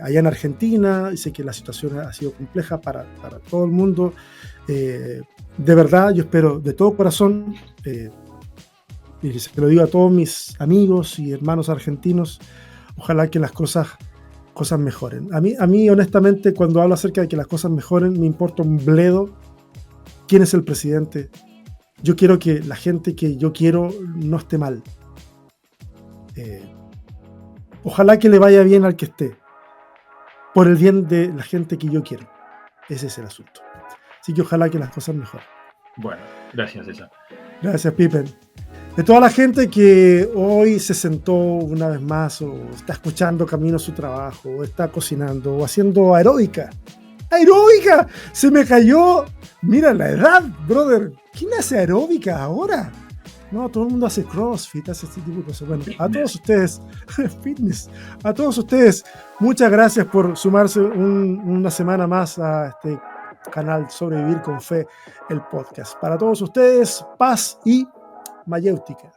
allá en Argentina. Y sé que la situación ha sido compleja para todo el mundo. De verdad, yo espero de todo corazón, y se lo digo a todos mis amigos y hermanos argentinos, ojalá que las cosas mejoren. A mí, honestamente, cuando hablo acerca de que las cosas mejoren, me importa un bledo quién es el presidente. Yo quiero que la gente que yo quiero no esté mal. Eh, Ojalá que le vaya bien al que esté, por el bien de la gente que yo quiero. Ese es el asunto. Así que ojalá que las cosas mejoren. Bueno, gracias, César. Gracias, Pippen. De toda la gente que hoy se sentó una vez más o está escuchando camino a su trabajo, o está cocinando o haciendo aeróbica. ¡Aeróbica! Se me cayó. Mira la edad, brother. ¿Quién hace aeróbica ahora? No, todo el mundo hace CrossFit, hace este tipo de cosas. Bueno, a todos Fitness. ustedes, fitness, a todos ustedes, muchas gracias por sumarse una semana más a este canal Sobrevivir con Fe, el podcast. Para todos ustedes, paz y mayéutica.